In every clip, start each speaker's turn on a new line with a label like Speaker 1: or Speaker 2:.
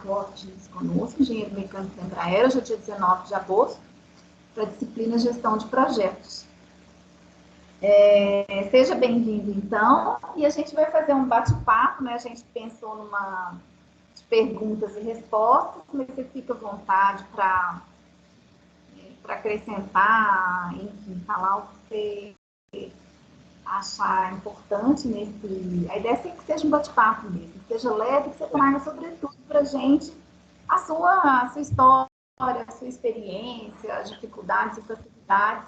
Speaker 1: Fortes conosco, engenheiro mecânico da Embraer, hoje é dia 19 de agosto, para a disciplina Gestão de Projetos. Seja bem-vindo, então, e a gente vai fazer um bate-papo, né? A gente pensou numa de perguntas e respostas, mas você fica à vontade para acrescentar, enfim, falar o que você achar importante nesse... A ideia é que seja um bate-papo mesmo, que seja leve, que você traga, sobretudo, para a gente a sua história, a sua experiência, as dificuldades e facilidades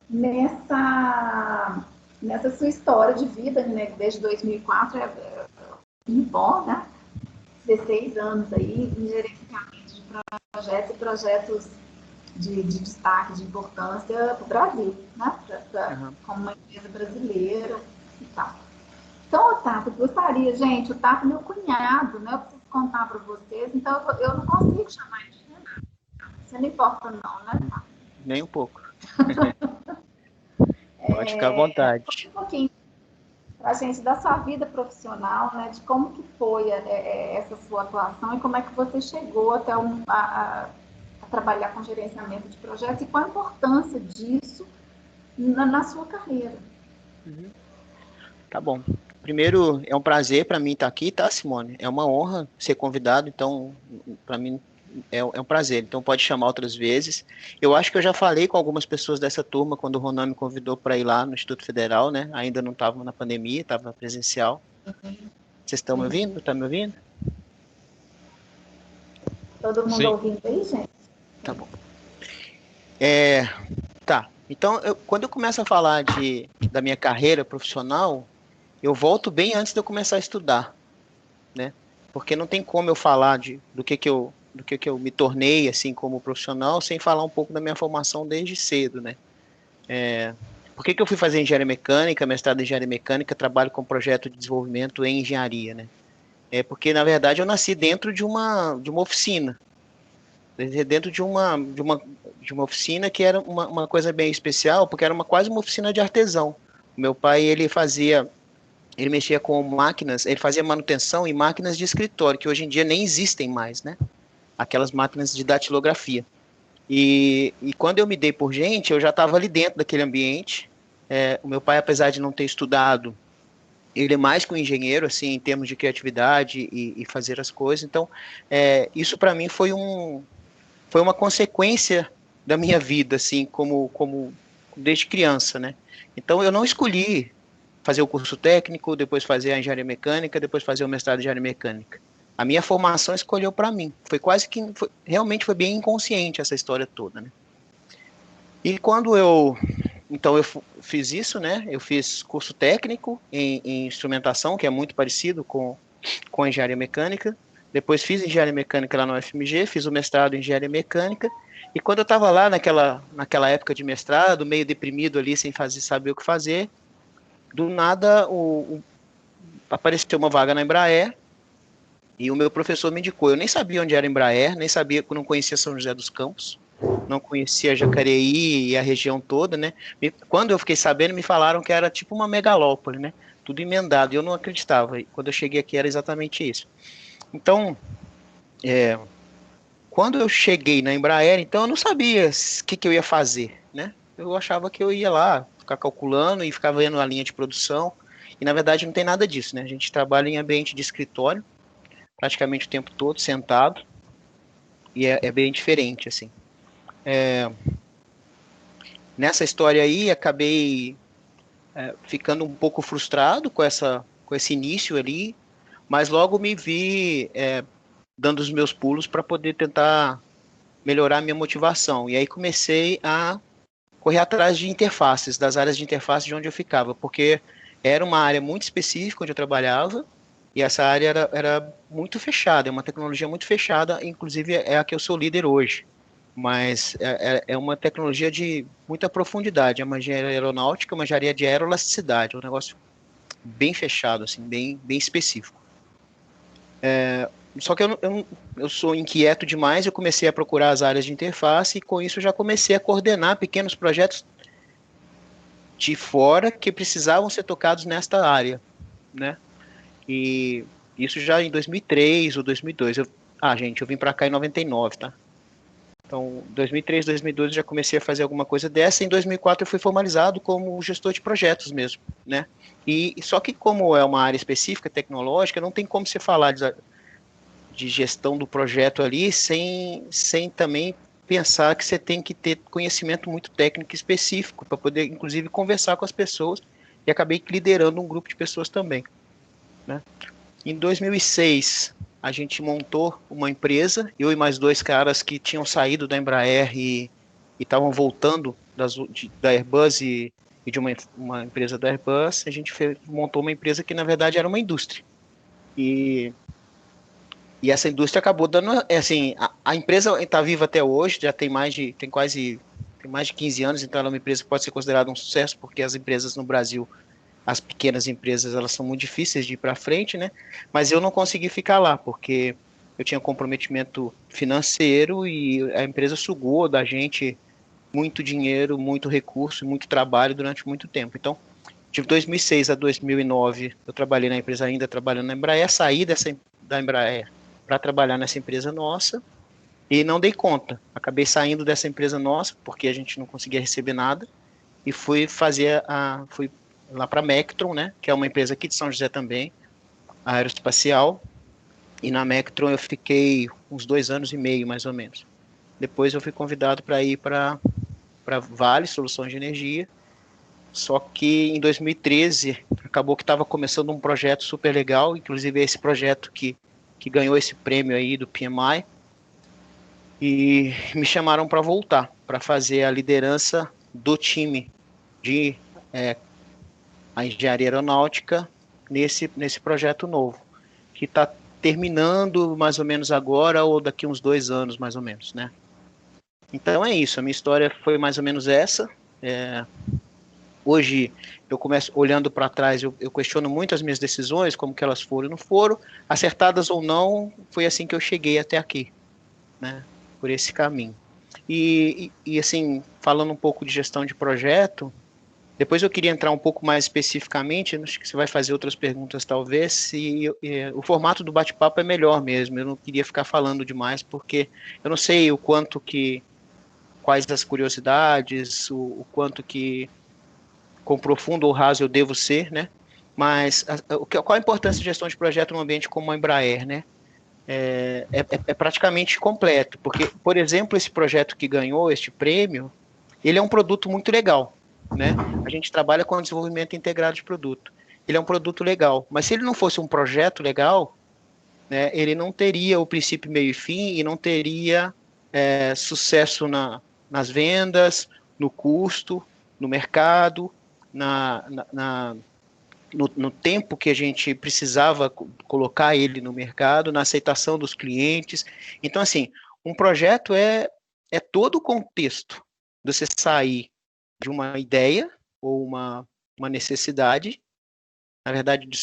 Speaker 1: nessa sua história de vida, né? Desde 2004, muito bom, né? 16 anos aí em gerenciamento de projetos e projetos de destaque, de importância para o Brasil, né? Como uma empresa brasileira e tal. Então, Otávio, gostaria, gente, o Otávio é meu cunhado, né? Eu preciso contar para vocês, então eu não consigo chamar ele de Renato. Você não importa não, né, Otávio?
Speaker 2: Nem um pouco. Pode ficar à vontade.
Speaker 1: Um pouquinho para a gente da sua vida profissional, né? De como que foi essa sua atuação e como é que você chegou até a trabalhar com gerenciamento de projetos e qual a importância disso na sua carreira.
Speaker 2: Tá bom. Primeiro, é um prazer para mim estar aqui, tá, Simone? É uma honra ser convidado, então, para mim é um prazer. Então, pode chamar outras vezes. Eu acho que eu já falei com algumas pessoas dessa turma quando o Ronan me convidou para ir lá no Instituto Federal, né? Ainda não estava na pandemia, estava presencial. Vocês estão me ouvindo? Tá me ouvindo?
Speaker 1: Todo mundo ouvindo aí, gente?
Speaker 2: Tá bom. Tá. Então, quando eu começo a falar da minha carreira profissional, eu volto bem antes de eu começar a estudar, né? Porque não tem como eu falar do que eu me tornei assim como profissional sem falar um pouco da minha formação desde cedo, né? Por que eu fui fazer engenharia mecânica, mestrado em engenharia mecânica, trabalho com projeto de desenvolvimento em engenharia, né? Porque na verdade eu nasci dentro de uma oficina, dentro de uma oficina que era uma coisa bem especial, porque era quase uma oficina de artesão. O meu pai, ele mexia com máquinas, ele fazia manutenção em máquinas de escritório, que hoje em dia nem existem mais, né? Aquelas máquinas de datilografia. E quando eu me dei por gente, eu já estava ali dentro daquele ambiente. O meu pai, apesar de não ter estudado, ele é mais que um engenheiro, assim, em termos de criatividade e fazer as coisas. Então, isso para mim foi uma consequência da minha vida, assim, como desde criança, né? Então, eu não escolhi fazer o curso técnico, depois fazer a engenharia mecânica, depois fazer o mestrado em engenharia mecânica. A minha formação escolheu para mim. Foi quase que, realmente foi bem inconsciente essa história toda, né? E quando eu fiz isso, né? Eu fiz curso técnico em instrumentação, que é muito parecido com a engenharia mecânica. Depois fiz engenharia mecânica lá no UFMG, fiz o mestrado em engenharia mecânica. E quando eu estava lá naquela época de mestrado, meio deprimido ali, sem saber o que fazer, do nada apareceu uma vaga na Embraer e o meu professor me indicou. Eu nem sabia onde era Embraer, nem sabia, não conhecia São José dos Campos, não conhecia Jacareí e a região toda, né? Quando eu fiquei sabendo, me falaram que era tipo uma megalópole, né? Tudo emendado, e eu não acreditava. Quando eu cheguei aqui era exatamente isso. Então, quando eu cheguei na Embraer, então eu não sabia o que eu ia fazer, né? Eu achava que eu ia lá ficar calculando e ficar vendo a linha de produção, e na verdade não tem nada disso, né? A gente trabalha em ambiente de escritório, praticamente o tempo todo, sentado, e é bem diferente, assim. Nessa história aí, acabei ficando um pouco frustrado com esse início ali, mas logo me vi dando os meus pulos para poder tentar melhorar a minha motivação. E aí comecei a correr atrás de interfaces, das áreas de interface de onde eu ficava, porque era uma área muito específica onde eu trabalhava, e essa área era muito fechada, é uma tecnologia muito fechada, inclusive é a que eu sou líder hoje. Mas é uma tecnologia de muita profundidade, é uma engenharia aeronáutica, uma engenharia de aeroelasticidade, é um negócio bem fechado, assim, bem específico. Só que eu sou inquieto demais, eu comecei a procurar as áreas de interface e com isso eu já comecei a coordenar pequenos projetos de fora que precisavam ser tocados nesta área, né? E isso já em 2003 ou 2002. Gente, eu vim para cá em 99, tá? Então, 2003, 2012 já comecei a fazer alguma coisa dessa. Em 2004 eu fui formalizado como gestor de projetos mesmo, né? E só que como é uma área específica, tecnológica, não tem como você falar de gestão do projeto ali sem também pensar que você tem que ter conhecimento muito técnico específico para poder, inclusive, conversar com as pessoas. E acabei liderando um grupo de pessoas também, né? Em 2006, a gente montou uma empresa, eu e mais dois caras que tinham saído da Embraer e estavam voltando da Airbus e de uma empresa da Airbus. A gente montou uma empresa que, na verdade, era uma indústria. E essa indústria acabou dando, assim, a empresa está viva até hoje, já tem mais de 15 anos, então ela é uma empresa que pode ser considerada um sucesso, porque as empresas no Brasil, as pequenas empresas, elas são muito difíceis de ir para frente, né? Mas eu não consegui ficar lá, porque eu tinha comprometimento financeiro e a empresa sugou da gente muito dinheiro, muito recurso, muito trabalho durante muito tempo. Então, de 2006 a 2009, eu trabalhei na empresa, ainda trabalhando na Embraer, saí da Embraer para trabalhar nessa empresa nossa e não dei conta. Acabei saindo dessa empresa nossa, porque a gente não conseguia receber nada, e fui lá para a Mectron, né, que é uma empresa aqui de São José também, aeroespacial, e na Mectron eu fiquei uns 2 anos e meio, mais ou menos. Depois eu fui convidado para ir para Vale, Soluções de Energia, só que em 2013 acabou que estava começando um projeto super legal, inclusive esse projeto que ganhou esse prêmio aí do PMI, e me chamaram para voltar, para fazer a liderança do time de a engenharia aeronáutica nesse projeto novo, que está terminando mais ou menos agora, ou daqui uns 2 anos, mais ou menos, né? Então é isso, a minha história foi mais ou menos essa. Hoje, eu começo olhando para trás, eu questiono muito as minhas decisões, como que elas foram e não foram, acertadas ou não, foi assim que eu cheguei até aqui, né? Por esse caminho. Assim, falando um pouco de gestão de projeto, depois eu queria entrar um pouco mais especificamente, acho que você vai fazer outras perguntas talvez, se o formato do bate-papo é melhor mesmo, eu não queria ficar falando demais, porque eu não sei o quanto quais as curiosidades, o quanto que quão profundo ou raso eu devo ser, né? Mas qual a importância de gestão de projeto num ambiente como a Embraer, né? É praticamente completo, porque, por exemplo, esse projeto que ganhou este prêmio, ele é um produto muito legal, né? A gente trabalha com o desenvolvimento integrado de produto. Ele é um produto legal, mas se ele não fosse um projeto legal, né, ele não teria o princípio, meio e fim e não teria sucesso nas vendas, no custo, no mercado, na, na, na no tempo que a gente precisava colocar ele no mercado, na aceitação dos clientes. Então, assim, um projeto é todo o contexto de você sair de uma ideia ou uma necessidade, na verdade, de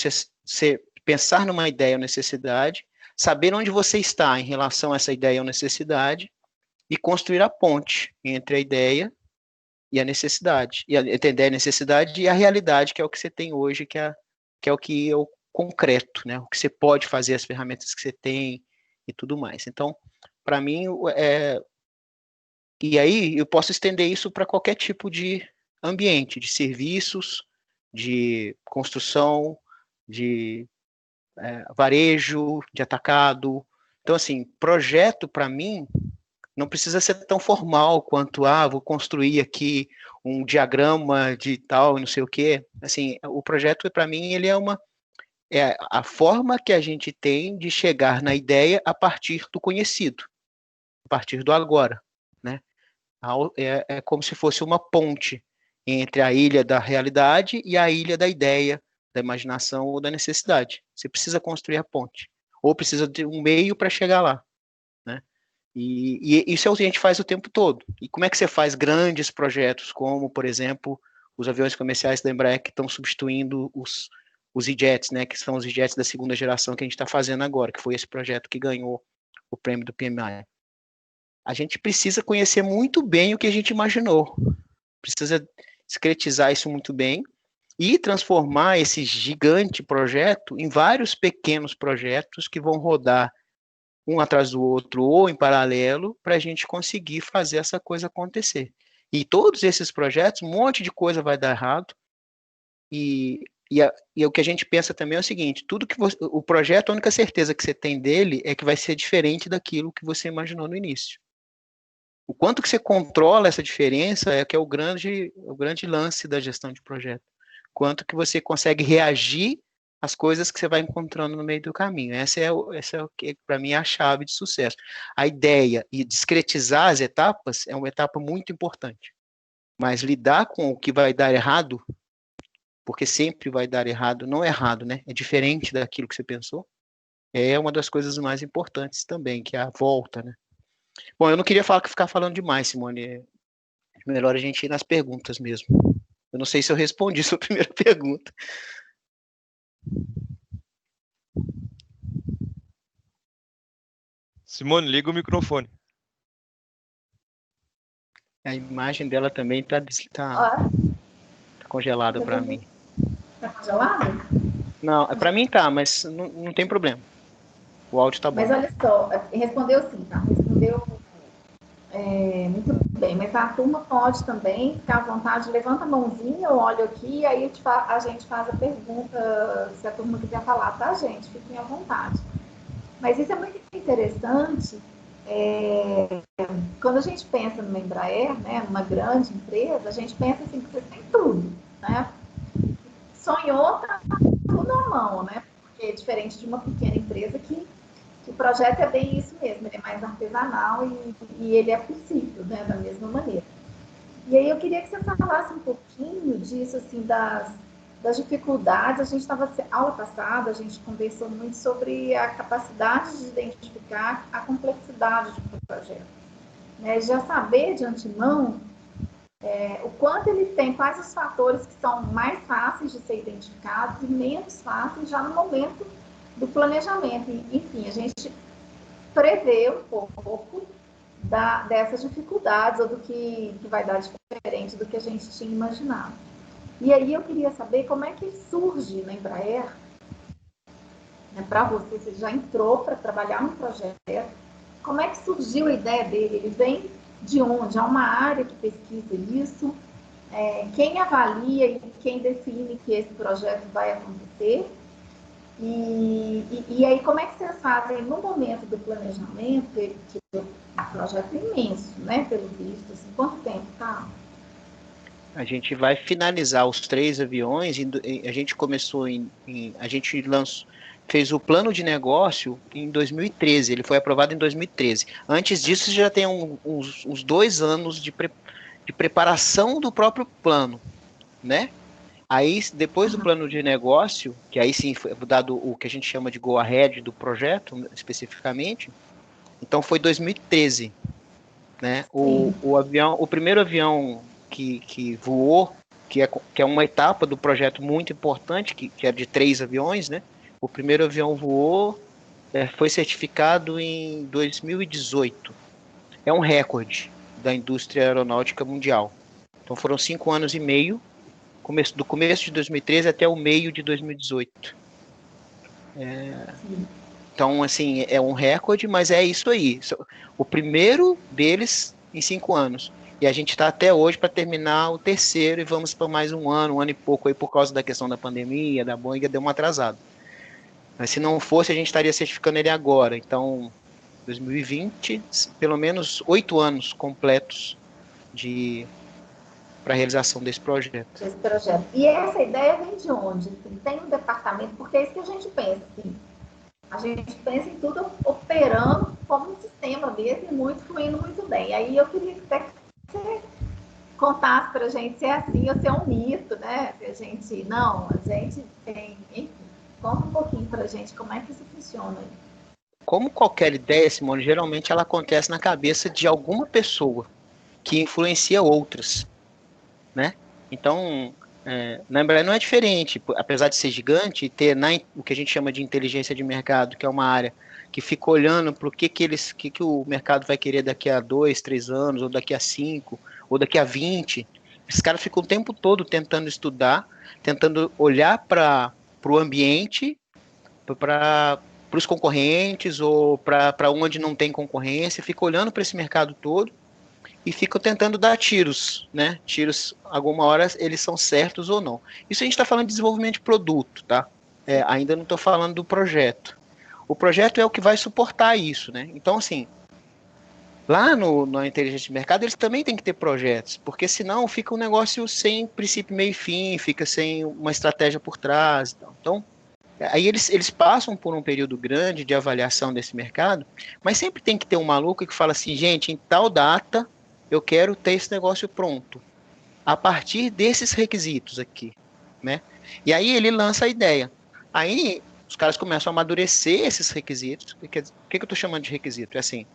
Speaker 2: você pensar numa ideia ou necessidade, saber onde você está em relação a essa ideia ou necessidade e construir a ponte entre a ideia e a necessidade, e entender a necessidade e a realidade, que é o que você tem hoje, que é o que é o concreto, né? O que você pode fazer, as ferramentas que você tem e tudo mais. Então, para mim, e aí eu posso estender isso para qualquer tipo de ambiente, de serviços, de construção, de varejo, de atacado. Então, assim, projeto para mim não precisa ser tão formal quanto, vou construir aqui um diagrama de tal, não sei o quê. Assim, o projeto, para mim, ele é a forma que a gente tem de chegar na ideia a partir do conhecido, a partir do agora, né? É como se fosse uma ponte entre a ilha da realidade e a ilha da ideia, da imaginação ou da necessidade. Você precisa construir a ponte, ou precisa de um meio para chegar lá, né? E isso é o que a gente faz o tempo todo. E como é que você faz grandes projetos, como, por exemplo, os aviões comerciais da Embraer que estão substituindo os E-Jets, né, que são os E-Jets da segunda geração que a gente está fazendo agora, que foi esse projeto que ganhou o prêmio do PMI. A gente precisa conhecer muito bem o que a gente imaginou. Precisa discretizar isso muito bem e transformar esse gigante projeto em vários pequenos projetos que vão rodar um atrás do outro ou em paralelo, para a gente conseguir fazer essa coisa acontecer. E todos esses projetos, um monte de coisa vai dar errado, e o que a gente pensa também é o seguinte, tudo que o projeto, a única certeza que você tem dele é que vai ser diferente daquilo que você imaginou no início. O quanto que você controla essa diferença é que é o grande lance da gestão de projeto. Quanto que você consegue reagir às coisas que você vai encontrando no meio do caminho. Essa é o que, para mim, é a chave de sucesso. A ideia e discretizar as etapas é uma etapa muito importante. Mas lidar com o que vai dar errado, porque sempre vai dar errado, não é errado, né? É diferente daquilo que você pensou, é uma das coisas mais importantes também, que é a volta, né? Bom, eu não queria ficar falando demais, Simone. É melhor a gente ir nas perguntas mesmo. Eu não sei se eu respondi sua primeira pergunta.
Speaker 3: Simone, liga o microfone.
Speaker 2: A imagem dela também tá congelada para mim.
Speaker 1: Tá congelado?
Speaker 2: Não, para mim tá, mas não tem problema. O áudio tá bom.
Speaker 1: Mas olha só, respondeu sim, tá? Respondeu muito bem, mas a turma pode também ficar à vontade, levanta a mãozinha, eu olho aqui, e aí a gente faz a pergunta, se a turma quiser falar, tá, gente? Fiquem à vontade. Mas isso é muito interessante, quando a gente pensa numa Embraer, né, numa grande empresa, a gente pensa assim, que você tem tudo, né? Sonhou, tá tudo na mão, né? Porque é diferente de uma pequena empresa que o projeto é bem isso mesmo, ele é mais artesanal e ele é possível, né, da mesma maneira. E aí eu queria que você falasse um pouquinho disso, assim, das dificuldades. A gente estava, aula passada, a gente conversou muito sobre a capacidade de identificar a complexidade de um projeto. Né? Já saber de antemão o quanto ele tem, quais os fatores que são mais fáceis de ser identificados e menos fáceis já no momento do planejamento. Enfim, a gente prevê um pouco dessas dificuldades ou do que vai dar diferente do que a gente tinha imaginado. E aí eu queria saber como é que surge na Embraer, né, para você já entrou para trabalhar no projeto, como é que surgiu a ideia dele? Ele vem de onde? Há uma área que pesquisa isso? Quem avalia e quem define que esse projeto vai acontecer? E aí, como é que vocês fazem no momento do planejamento, que o projeto é imenso, né, pelo visto, assim, quanto tempo tá?
Speaker 2: A gente vai finalizar os 3 aviões, a gente começou a gente fez o plano de negócio em 2013, ele foi aprovado em 2013. Antes disso, já tem uns 2 anos de preparação do próprio plano, né? Aí, depois do plano de negócio, que aí sim foi dado o que a gente chama de go ahead do projeto, especificamente, então foi 2013, né? O primeiro avião que voou, que é uma etapa do projeto muito importante, que é de 3 aviões, né? O primeiro avião voou, foi certificado em 2018. É um recorde da indústria aeronáutica mundial. Então foram 5 anos e meio, do começo de 2013 até o meio de 2018. Então, assim, é um recorde, mas é isso aí. O primeiro deles em 5 anos. E a gente está até hoje para terminar o terceiro e vamos para mais um ano e pouco aí por causa da questão da pandemia, da Boeing, deu uma atrasada. Mas se não fosse, a gente estaria certificando ele agora. Então, 2020, pelo menos 8 anos completos para a realização desse projeto.
Speaker 1: E essa ideia vem de onde? Tem um departamento, porque é isso que a gente pensa, assim. A gente pensa em tudo operando como um sistema mesmo e muito fluindo muito bem. Aí eu queria até que você contasse para a gente se é assim ou se é um mito, né? Se a gente tem, enfim, conta um pouquinho para a gente como é que isso funciona.
Speaker 2: Como qualquer ideia, Simone, geralmente ela acontece na cabeça de alguma pessoa que influencia outras, né? Então, na Embraer não é diferente, apesar de ser gigante, ter o que a gente chama de inteligência de mercado, que é uma área que fica olhando para o que o mercado vai querer daqui a 2, 3 anos, ou daqui a 5, ou daqui a 20. Esses caras ficam o tempo todo tentando estudar, tentando olhar para o ambiente, para os concorrentes ou para onde não tem concorrência, fica olhando para esse mercado todo e fica tentando dar tiros, né? Tiros, alguma hora eles são certos ou não. Isso a gente está falando de desenvolvimento de produto, tá? Ainda não estou falando do projeto. O projeto é o que vai suportar isso, né? Então, assim, lá na inteligência de mercado, eles também têm que ter projetos, porque senão fica um negócio sem princípio, meio e fim, fica sem uma estratégia por trás. Então, aí eles passam por um período grande de avaliação desse mercado, mas sempre tem que ter um maluco que fala assim, gente, em tal data eu quero ter esse negócio pronto, a partir desses requisitos aqui, né? E aí ele lança a ideia. Aí os caras começam a amadurecer esses requisitos. O que eu estou chamando de requisito? É assim,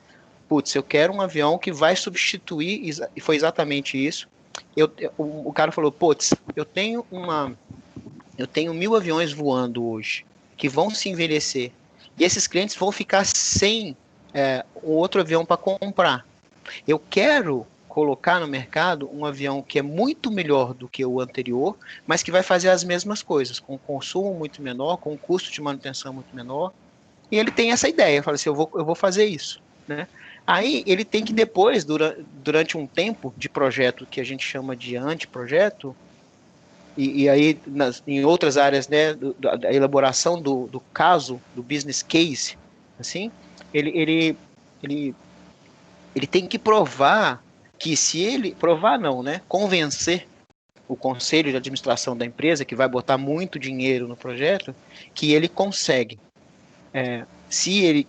Speaker 2: putz, eu quero um avião que vai substituir, e foi exatamente isso. O cara falou, putz, eu tenho 1.000 aviões voando hoje, que vão se envelhecer, e esses clientes vão ficar sem um outro avião para comprar. Eu quero colocar no mercado um avião que é muito melhor do que o anterior, mas que vai fazer as mesmas coisas, com um consumo muito menor, com um custo de manutenção muito menor. E ele tem essa ideia, fala assim, eu vou fazer isso, né? Aí ele tem que depois, durante um tempo de projeto que a gente chama de anteprojeto, e aí em outras áreas, né, da elaboração do caso, do business case, assim, ele tem que provar que se ele, provar não, né, convencer o conselho de administração da empresa, que vai botar muito dinheiro no projeto, que ele consegue. Se ele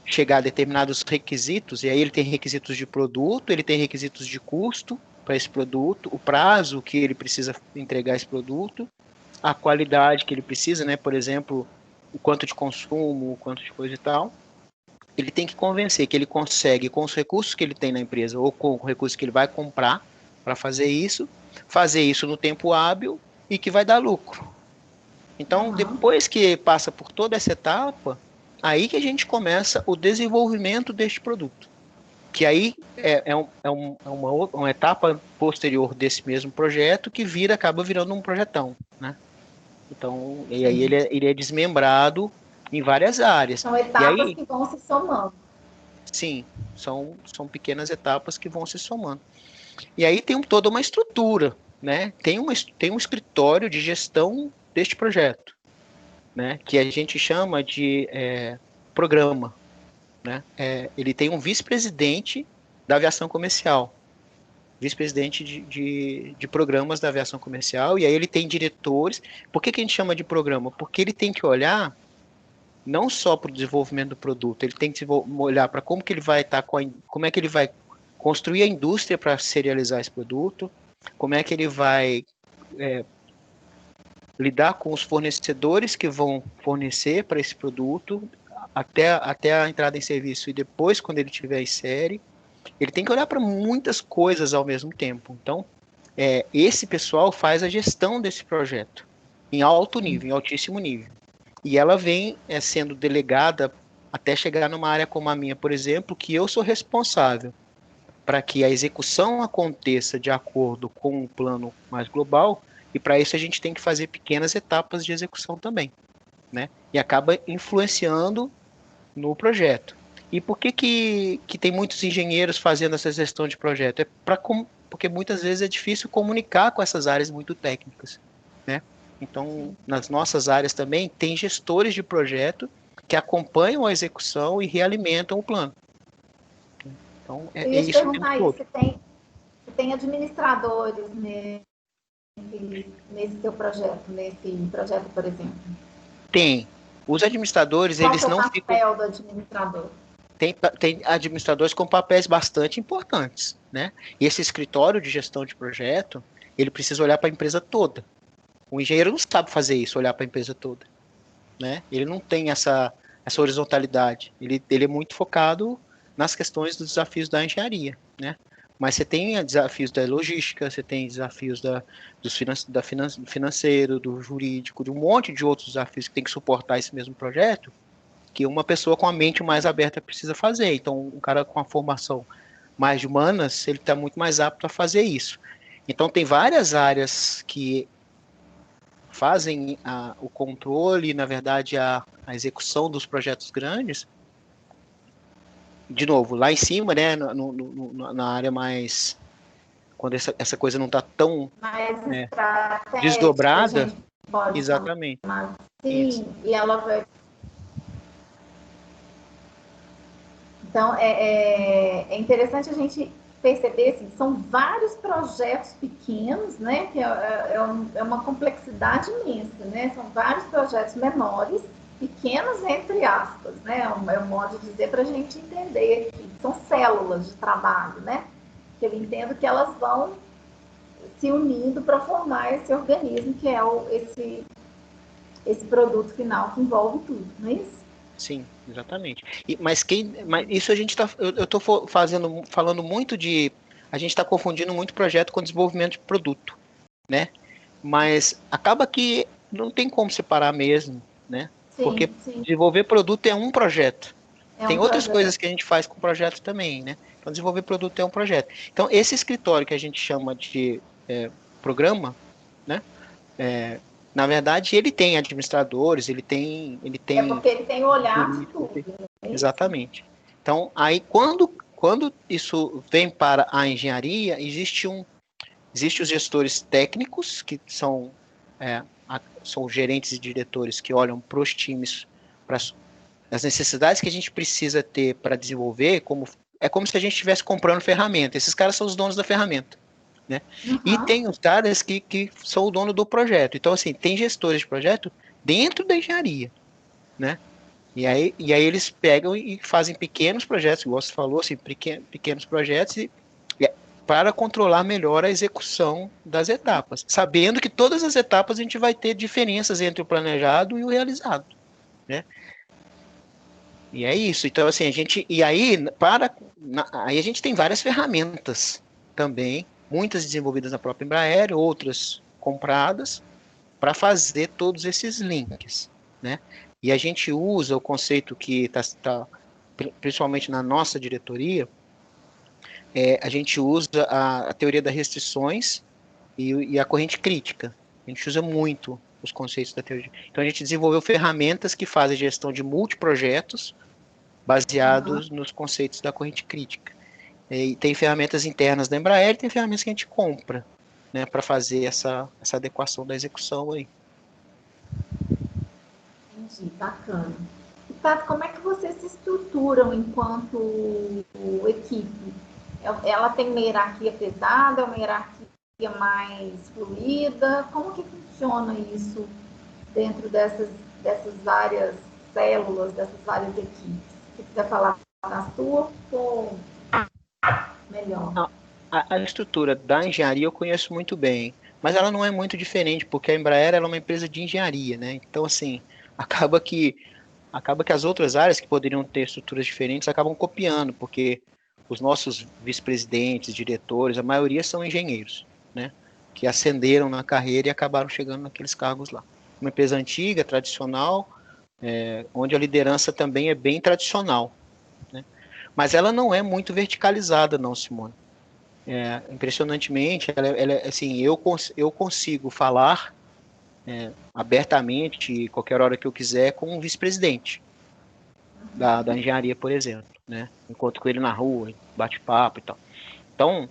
Speaker 2: chegar a determinados requisitos, e aí ele tem requisitos de produto, ele tem requisitos de custo para esse produto, o prazo que ele precisa entregar esse produto, a qualidade que ele precisa, né? Por exemplo, o quanto de consumo, o quanto de coisa e tal. Ele tem que convencer que ele consegue, com os recursos que ele tem na empresa, ou com o recurso que ele vai comprar para fazer isso no tempo hábil e que vai dar lucro. Então, depois que passa por toda essa etapa, aí que a gente começa o desenvolvimento deste produto. Que aí é uma etapa posterior desse mesmo projeto que acaba virando um projetão, né? Então, e aí ele é desmembrado em várias áreas.
Speaker 1: São etapas que vão se somando.
Speaker 2: Sim, são pequenas etapas que vão se somando. E aí tem toda uma estrutura, né? Tem um escritório de gestão deste projeto, né? Que a gente chama de programa, né? Ele tem um vice-presidente da aviação comercial, vice-presidente de programas da aviação comercial, e aí ele tem diretores. Por que a gente chama de programa? Porque ele tem que olhar não só para o desenvolvimento do produto, ele tem que olhar para como que ele vai estar como é que ele vai construir a indústria para serializar esse produto, como é que ele vai lidar com os fornecedores que vão fornecer para esse produto até a entrada em serviço e depois quando ele estiver em série. Ele tem que olhar para muitas coisas ao mesmo tempo. Então, esse pessoal faz a gestão desse projeto em alto nível, em altíssimo nível. E ela vem sendo delegada até chegar numa área como a minha, por exemplo, que eu sou responsável para que a execução aconteça de acordo com um plano mais global, e para isso a gente tem que fazer pequenas etapas de execução também, né? E acaba influenciando no projeto. E por que tem muitos engenheiros fazendo essa gestão de projeto? Porque muitas vezes é difícil comunicar com essas áreas muito técnicas, né? Então, nas nossas áreas também, tem gestores de projeto que acompanham a execução e realimentam o plano. Então,
Speaker 1: Eu ia te
Speaker 2: isso
Speaker 1: perguntar isso, se tem administradores nesse seu projeto, nesse projeto, por exemplo.
Speaker 2: Tem. Os administradores,
Speaker 1: Qual
Speaker 2: eles
Speaker 1: é o
Speaker 2: não
Speaker 1: papel
Speaker 2: ficam...
Speaker 1: do administrador?
Speaker 2: Tem administradores com papéis bastante importantes, né? E esse escritório de gestão de projeto, ele precisa olhar para a empresa toda. O engenheiro não sabe fazer isso, olhar para a empresa toda, né? Ele não tem essa horizontalidade. Ele é muito focado nas questões dos desafios da engenharia, né? Mas você tem desafios da logística, você tem desafios do financeiro, do jurídico, de um monte de outros desafios que tem que suportar esse mesmo projeto, que uma pessoa com a mente mais aberta precisa fazer. Então, um cara com a formação mais de humanas, ele está muito mais apto a fazer isso. Então, tem várias áreas que fazem o controle, na verdade, a execução dos projetos grandes, de novo, lá em cima, né, na área mais, quando essa coisa não está tão desdobrada,
Speaker 1: a gente pode
Speaker 2: exatamente.
Speaker 1: chamar assim, e ela vai... Então, é interessante a gente perceber, assim, são vários projetos pequenos, né, que é uma complexidade imensa, né, são vários projetos menores, pequenos entre aspas, né, é um modo de dizer para a gente entender aqui, são células de trabalho, né, que eu entendo que elas vão se unindo para formar esse organismo que é esse produto final que envolve tudo, não é isso?
Speaker 2: Sim, exatamente. Mas isso a gente está, eu estou falando muito de, a gente está confundindo muito projeto com desenvolvimento de produto, né? Mas acaba que não tem como separar mesmo, né?
Speaker 1: Sim,
Speaker 2: porque
Speaker 1: sim.
Speaker 2: desenvolver produto é um projeto. Tem outras
Speaker 1: projeto.
Speaker 2: coisas que a gente faz com projeto também, né? Então desenvolver produto é um projeto. Então esse escritório que a gente chama de programa, né? Na verdade, ele tem administradores, ele tem
Speaker 1: É porque ele tem o olhar de tudo.
Speaker 2: Exatamente. Então, aí quando isso vem para a engenharia, existem os gestores técnicos, que são gerentes e diretores que olham para os times, para as necessidades que a gente precisa ter para desenvolver, é como se a gente estivesse comprando ferramenta. Esses caras são os donos da ferramenta. Né? Uhum. E tem os caras que são o dono do projeto. Então, assim, tem gestores de projeto dentro da engenharia, né? E aí eles pegam e fazem pequenos projetos, igual você falou, assim, pequenos projetos para controlar melhor a execução das etapas, sabendo que todas as etapas a gente vai ter diferenças entre o planejado e o realizado, né? E é isso. Então, assim, aí a gente tem várias ferramentas também, muitas desenvolvidas na própria Embraer, outras compradas, para fazer todos esses links, né? E a gente usa o conceito que está principalmente na nossa diretoria, a gente usa a teoria das restrições e a corrente crítica. A gente usa muito os conceitos da teoria. Então a gente desenvolveu ferramentas que fazem gestão de multiprojetos baseados nos conceitos da corrente crítica. E tem ferramentas internas da Embraer e tem ferramentas que a gente compra, né, para fazer essa adequação da execução aí.
Speaker 1: Entendi, bacana. E, Tato, como é que vocês se estruturam enquanto equipe? Ela tem uma hierarquia pesada, uma hierarquia mais fluida? Como que funciona isso dentro dessas várias células, dessas várias equipes? Se quiser falar na sua, ou melhor?
Speaker 2: A estrutura da engenharia eu conheço muito bem, mas ela não é muito diferente, porque a Embraer ela é uma empresa de engenharia, né? Então, assim, acaba que as outras áreas que poderiam ter estruturas diferentes acabam copiando, porque os nossos vice-presidentes, diretores, a maioria são engenheiros, né? Que ascenderam na carreira e acabaram chegando naqueles cargos lá. Uma empresa antiga, tradicional, onde a liderança também é bem tradicional, né? Mas ela não é muito verticalizada, não, Simone. Impressionantemente, assim, eu consigo falar abertamente, qualquer hora que eu quiser, com um vice-presidente da engenharia, por exemplo, né? Encontro com ele na rua, bate-papo e tal. Então,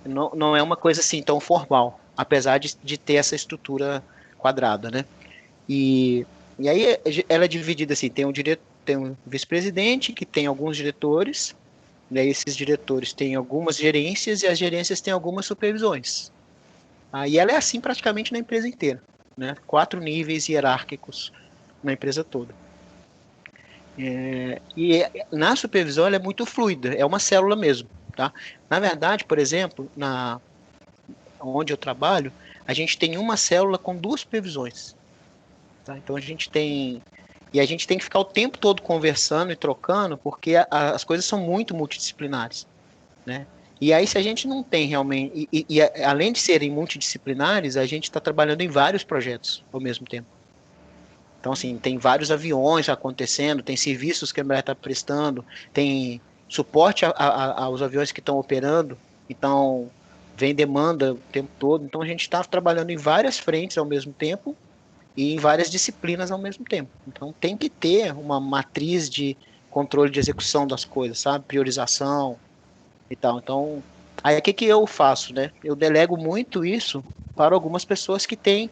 Speaker 2: não é uma coisa assim tão formal, apesar de ter essa estrutura quadrada, né? E aí ela é dividida assim, tem um vice-presidente que tem alguns diretores, né? Esses diretores têm algumas gerências e as gerências têm algumas supervisões. E ela é assim praticamente na empresa inteira, né? 4 níveis hierárquicos na empresa toda. E na supervisão ela é muito fluida, é uma célula mesmo, tá? Na verdade, por exemplo, onde eu trabalho, a gente tem uma célula com 2 supervisões, tá? Então a gente tem que ficar o tempo todo conversando e trocando, porque as coisas são muito multidisciplinares, né? E aí, se a gente não tem realmente, além de serem multidisciplinares, a gente está trabalhando em vários projetos ao mesmo tempo. Então, assim, tem vários aviões acontecendo, tem serviços que a Embraer está prestando, tem suporte aos aviões que estão operando, então vem demanda o tempo todo. Então, a gente está trabalhando em várias frentes ao mesmo tempo e em várias disciplinas ao mesmo tempo. Então tem que ter uma matriz de controle de execução das coisas, sabe? Priorização e tal. Então, aí o que eu faço, né? Eu delego muito isso para algumas pessoas que têm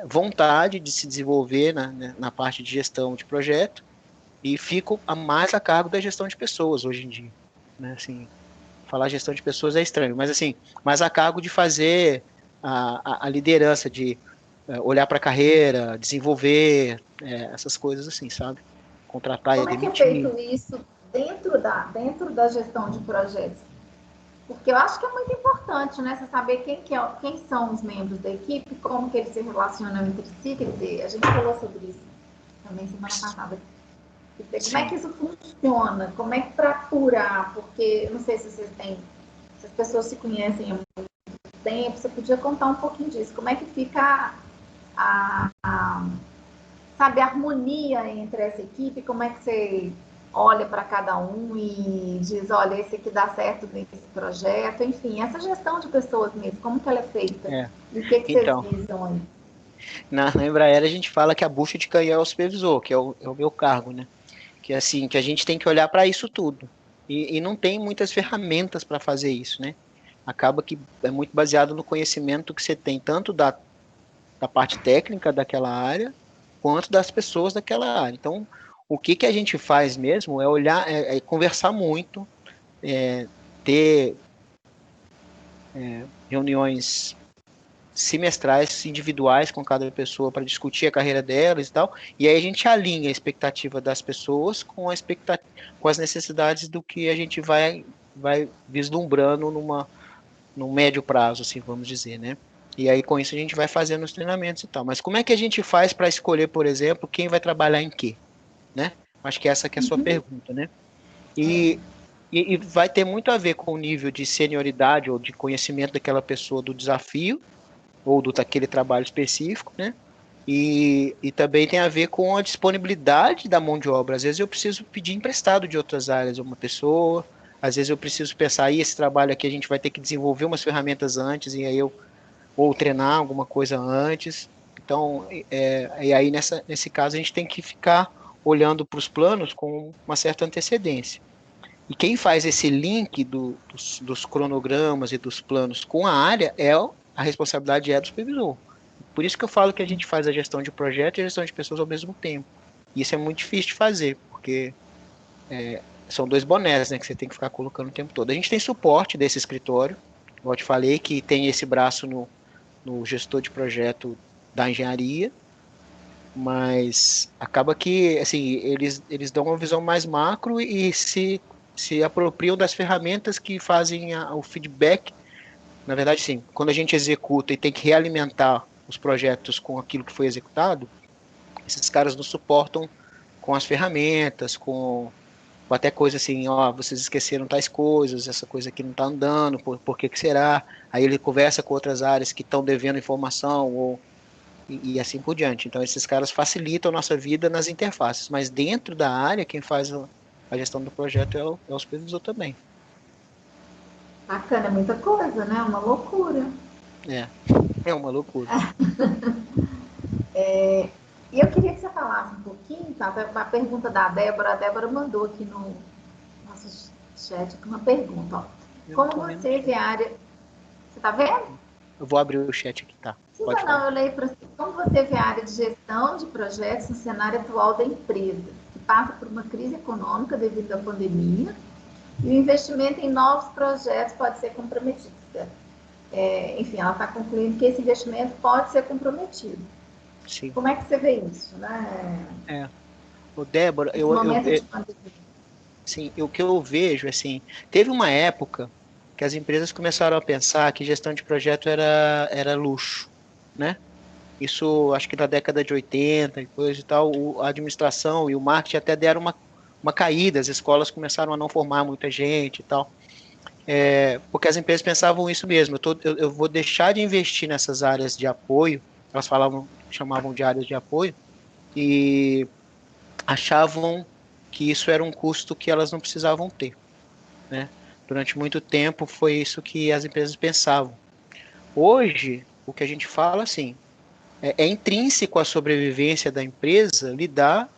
Speaker 2: vontade de se desenvolver na parte de gestão de projeto e fico mais a cargo da gestão de pessoas hoje em dia, né? Assim, falar gestão de pessoas é estranho, mas assim, mais a cargo de fazer a liderança, de olhar para a carreira, desenvolver essas coisas assim, sabe? Contratar e
Speaker 1: Como é que é
Speaker 2: demitir.
Speaker 1: feito isso dentro da gestão de projetos? Porque eu acho que é muito importante, né? Você saber quem são os membros da equipe, como que eles se relacionam entre si. Quer dizer, a gente falou sobre isso também semana passada. Quer dizer, como é
Speaker 2: Sim.
Speaker 1: que isso funciona? Como é que para apurar? Porque eu não sei se vocês têm, se as pessoas se conhecem há muito tempo, você podia contar um pouquinho disso. Como é que fica sabe, a harmonia entre essa equipe? Como é que você olha para cada um e diz, olha, esse aqui dá certo nesse projeto, enfim, essa gestão de pessoas mesmo, como que ela é feita?
Speaker 2: É.
Speaker 1: E o que vocês
Speaker 2: Então,
Speaker 1: visam aí?
Speaker 2: na Embraer a gente fala que a bucha de canhão é o supervisor, que é o meu cargo, né? Que é assim, que a gente tem que olhar para isso tudo. E não tem muitas ferramentas para fazer isso, né? Acaba que é muito baseado no conhecimento que você tem, tanto da parte técnica daquela área, quanto das pessoas daquela área. Então, o que a gente faz mesmo é olhar, é conversar muito, ter reuniões semestrais, individuais com cada pessoa para discutir a carreira delas e tal, e aí a gente alinha a expectativa das pessoas com as necessidades do que a gente vai vislumbrando num médio prazo, assim, vamos dizer, né? E aí com isso a gente vai fazendo os treinamentos e tal. Mas como é que a gente faz para escolher, por exemplo, quem vai trabalhar em quê, né? Acho que essa que é a sua pergunta, né? E, e vai ter muito a ver com o nível de senioridade ou de conhecimento daquela pessoa do desafio ou daquele trabalho específico, né? E também tem a ver com a disponibilidade da mão de obra. Às vezes eu preciso pedir emprestado de outras áreas uma pessoa, às vezes eu preciso pensar, aí esse trabalho aqui a gente vai ter que desenvolver umas ferramentas antes, e aí ou treinar alguma coisa antes. Então, e aí nesse caso a gente tem que ficar olhando para os planos com uma certa antecedência. E quem faz esse link dos cronogramas e dos planos com a área a responsabilidade é do supervisor. Por isso que eu falo que a gente faz a gestão de projeto e a gestão de pessoas ao mesmo tempo. E isso é muito difícil de fazer, porque são dois bonés, né, que você tem que ficar colocando o tempo todo. A gente tem suporte desse escritório, como eu te falei, que tem esse braço no gestor de projeto da engenharia, mas acaba que assim eles dão uma visão mais macro e se apropriam das ferramentas que fazem o feedback. Na verdade, sim, quando a gente executa e tem que realimentar os projetos com aquilo que foi executado, esses caras nos suportam com as ferramentas, com até coisa assim, ó, vocês esqueceram tais coisas, essa coisa aqui não está andando, por que será? Aí ele conversa com outras áreas que estão devendo informação, e assim por diante. Então, esses caras facilitam a nossa vida nas interfaces, mas dentro da área, quem faz a gestão do projeto é o supervisor também.
Speaker 1: Bacana, muita coisa, né? Uma loucura.
Speaker 2: É, é uma loucura.
Speaker 1: E eu queria que você falasse um pouquinho, tá? A pergunta da Débora, a Débora mandou aqui no nosso chat uma pergunta, ó.
Speaker 2: Eu não
Speaker 1: Como
Speaker 2: tô vendo o
Speaker 1: você vê
Speaker 2: chat.
Speaker 1: a área. Você tá vendo?
Speaker 2: Eu vou abrir o chat aqui, tá? Pode
Speaker 1: Precisa não,
Speaker 2: falar.
Speaker 1: eu leio para você. Como você vê a área de gestão de projetos no cenário atual da empresa, que passa por uma crise econômica devido à pandemia, e o investimento em novos projetos pode ser comprometido. Enfim, ela está concluindo que esse investimento pode ser comprometido.
Speaker 2: Sim.
Speaker 1: Como é que você vê isso, né?
Speaker 2: É. Ô, Débora,
Speaker 1: Esse momento de pandemia.
Speaker 2: sim, o que eu vejo, assim, teve uma época que as empresas começaram a pensar que gestão de projeto era luxo, né? Isso, acho que na década de 80 e coisa e tal, a administração e o marketing até deram uma caída, as escolas começaram a não formar muita gente e tal, porque as empresas pensavam isso mesmo, eu vou deixar de investir nessas áreas de apoio, elas chamavam de áreas de apoio, e achavam que isso era um custo que elas não precisavam ter, né? Durante muito tempo foi isso que as empresas pensavam. Hoje, o que a gente fala, assim, é intrínseco à sobrevivência da empresa lidar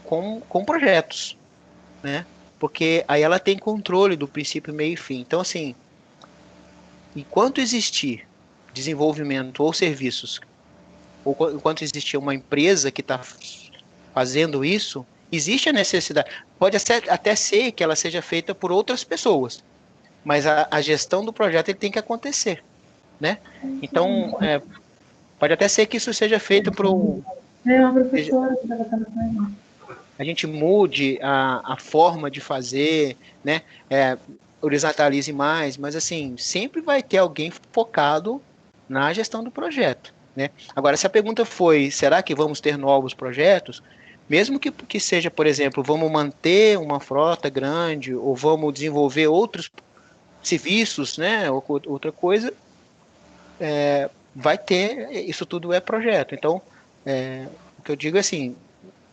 Speaker 2: com projetos, né? Porque aí ela tem controle do princípio, meio e fim. Então, assim, enquanto existir desenvolvimento ou serviços, ou enquanto existir uma empresa que está fazendo isso, existe a necessidade. Pode até ser que ela seja feita por outras pessoas, mas a gestão do projeto ele tem que acontecer, né? Então, pode até ser que isso seja feito por um...
Speaker 3: Uma professora que estava trabalhando.
Speaker 2: A gente mude a forma de fazer, né? Horizontalize mais, mas assim, sempre vai ter alguém focado na gestão do projeto, né? Agora, se a pergunta foi, será que vamos ter novos projetos? Mesmo que seja, por exemplo, vamos manter uma frota grande ou vamos desenvolver outros serviços, né? Ou outra coisa, vai ter, isso tudo é projeto. Então, o que eu digo é assim,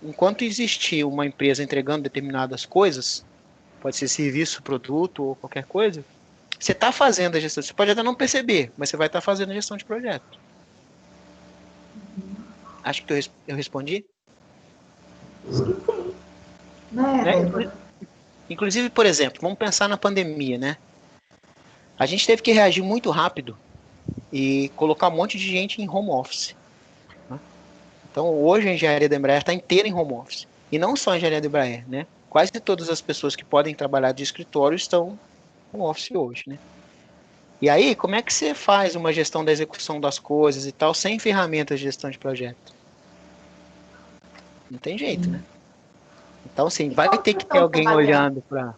Speaker 2: enquanto existir uma empresa entregando determinadas coisas, pode ser serviço, produto ou qualquer coisa, você está fazendo a gestão. Você pode até não perceber, mas você vai estar fazendo a gestão de projeto. Acho que eu respondi.
Speaker 1: Acho que sim. Né?
Speaker 2: Inclusive, por exemplo, vamos pensar na pandemia, né? A gente teve que reagir muito rápido e colocar um monte de gente em home office. Né? Então, hoje a engenharia da Embraer está inteira em home office. E não só a engenharia da Embraer, né? Quase todas as pessoas que podem trabalhar de escritório estão no office hoje, né? E aí, como é que você faz uma gestão da execução das coisas e tal, sem ferramentas de gestão de projeto? Não tem jeito, né? Então, assim,
Speaker 1: E
Speaker 2: vai
Speaker 1: como
Speaker 2: ter
Speaker 1: vocês
Speaker 2: que ter
Speaker 1: estão
Speaker 2: alguém
Speaker 1: trabalhando?
Speaker 2: olhando para...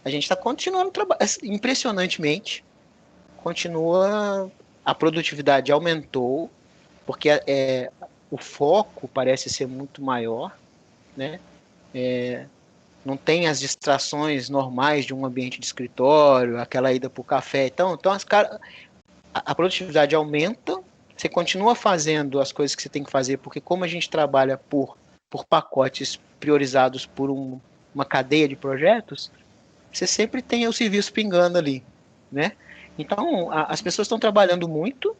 Speaker 2: A gente está continuando trabalhando, impressionantemente, continua, a produtividade aumentou, porque o foco parece ser muito maior, né? Não tem as distrações normais de um ambiente de escritório, aquela ida para o café. Então a produtividade aumenta, você continua fazendo as coisas que você tem que fazer, porque como a gente trabalha por pacotes priorizados por uma cadeia de projetos, você sempre tem o serviço pingando ali, né? Então, as pessoas estão trabalhando muito,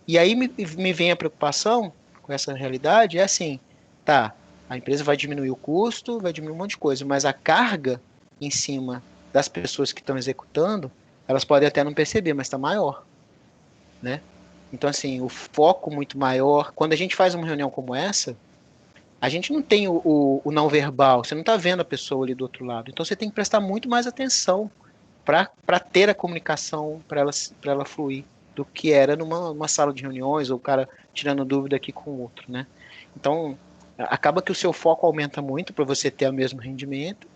Speaker 2: e aí me vem a preocupação com essa realidade, é assim, tá, a empresa vai diminuir o custo, vai diminuir um monte de coisa, mas a carga em cima das pessoas que estão executando, elas podem até não perceber, mas está maior, né? Então, assim, o foco muito maior. Quando a gente faz uma reunião como essa, a gente não tem o não verbal, você não está vendo a pessoa ali do outro lado. Então, você tem que prestar muito mais atenção para ter a comunicação, para ela fluir, do que era numa sala de reuniões, ou o cara tirando dúvida aqui com o outro, né? Então, acaba que o seu foco aumenta muito para você ter o mesmo rendimento,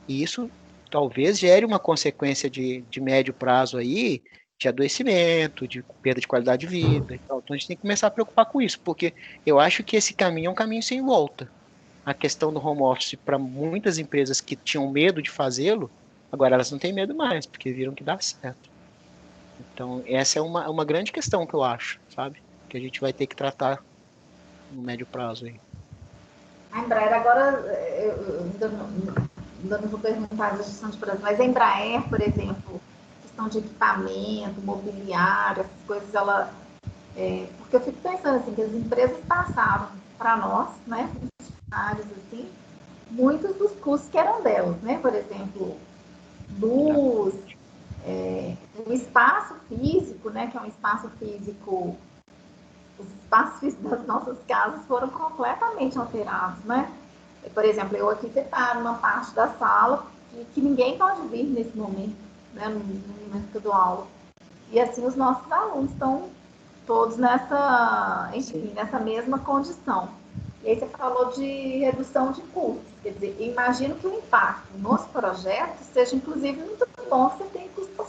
Speaker 2: e isso talvez gere uma consequência de médio prazo aí, de adoecimento, de perda de qualidade de vida e tal. Então a gente tem que começar a preocupar com isso, porque eu acho que esse caminho é um caminho sem volta. A questão do home office, para muitas empresas que tinham medo de fazê-lo, agora elas não têm medo mais, porque viram que dá certo. Então, essa é uma grande questão que eu acho, sabe? Que a gente vai ter que tratar no médio prazo aí.
Speaker 1: A Embraer agora, eu ainda não vou perguntar da gestão de projetos, mas a Embraer, por exemplo, questão de equipamento, mobiliário, essas coisas, porque eu fico pensando assim, que as empresas passaram para nós, né, funcionários assim, muitos dos custos que eram delas, né? Por exemplo, luz, o espaço físico, né, que é um espaço físico, os espaços físicos das nossas casas foram completamente alterados, né? Por exemplo, eu aqui separo uma parte da sala que ninguém pode vir nesse momento, né, no momento do aula. E assim os nossos alunos estão todos nessa mesma condição. E aí você falou de redução de custos. Quer dizer, eu imagino que o impacto nos projetos seja, inclusive, muito bom que você tem custos.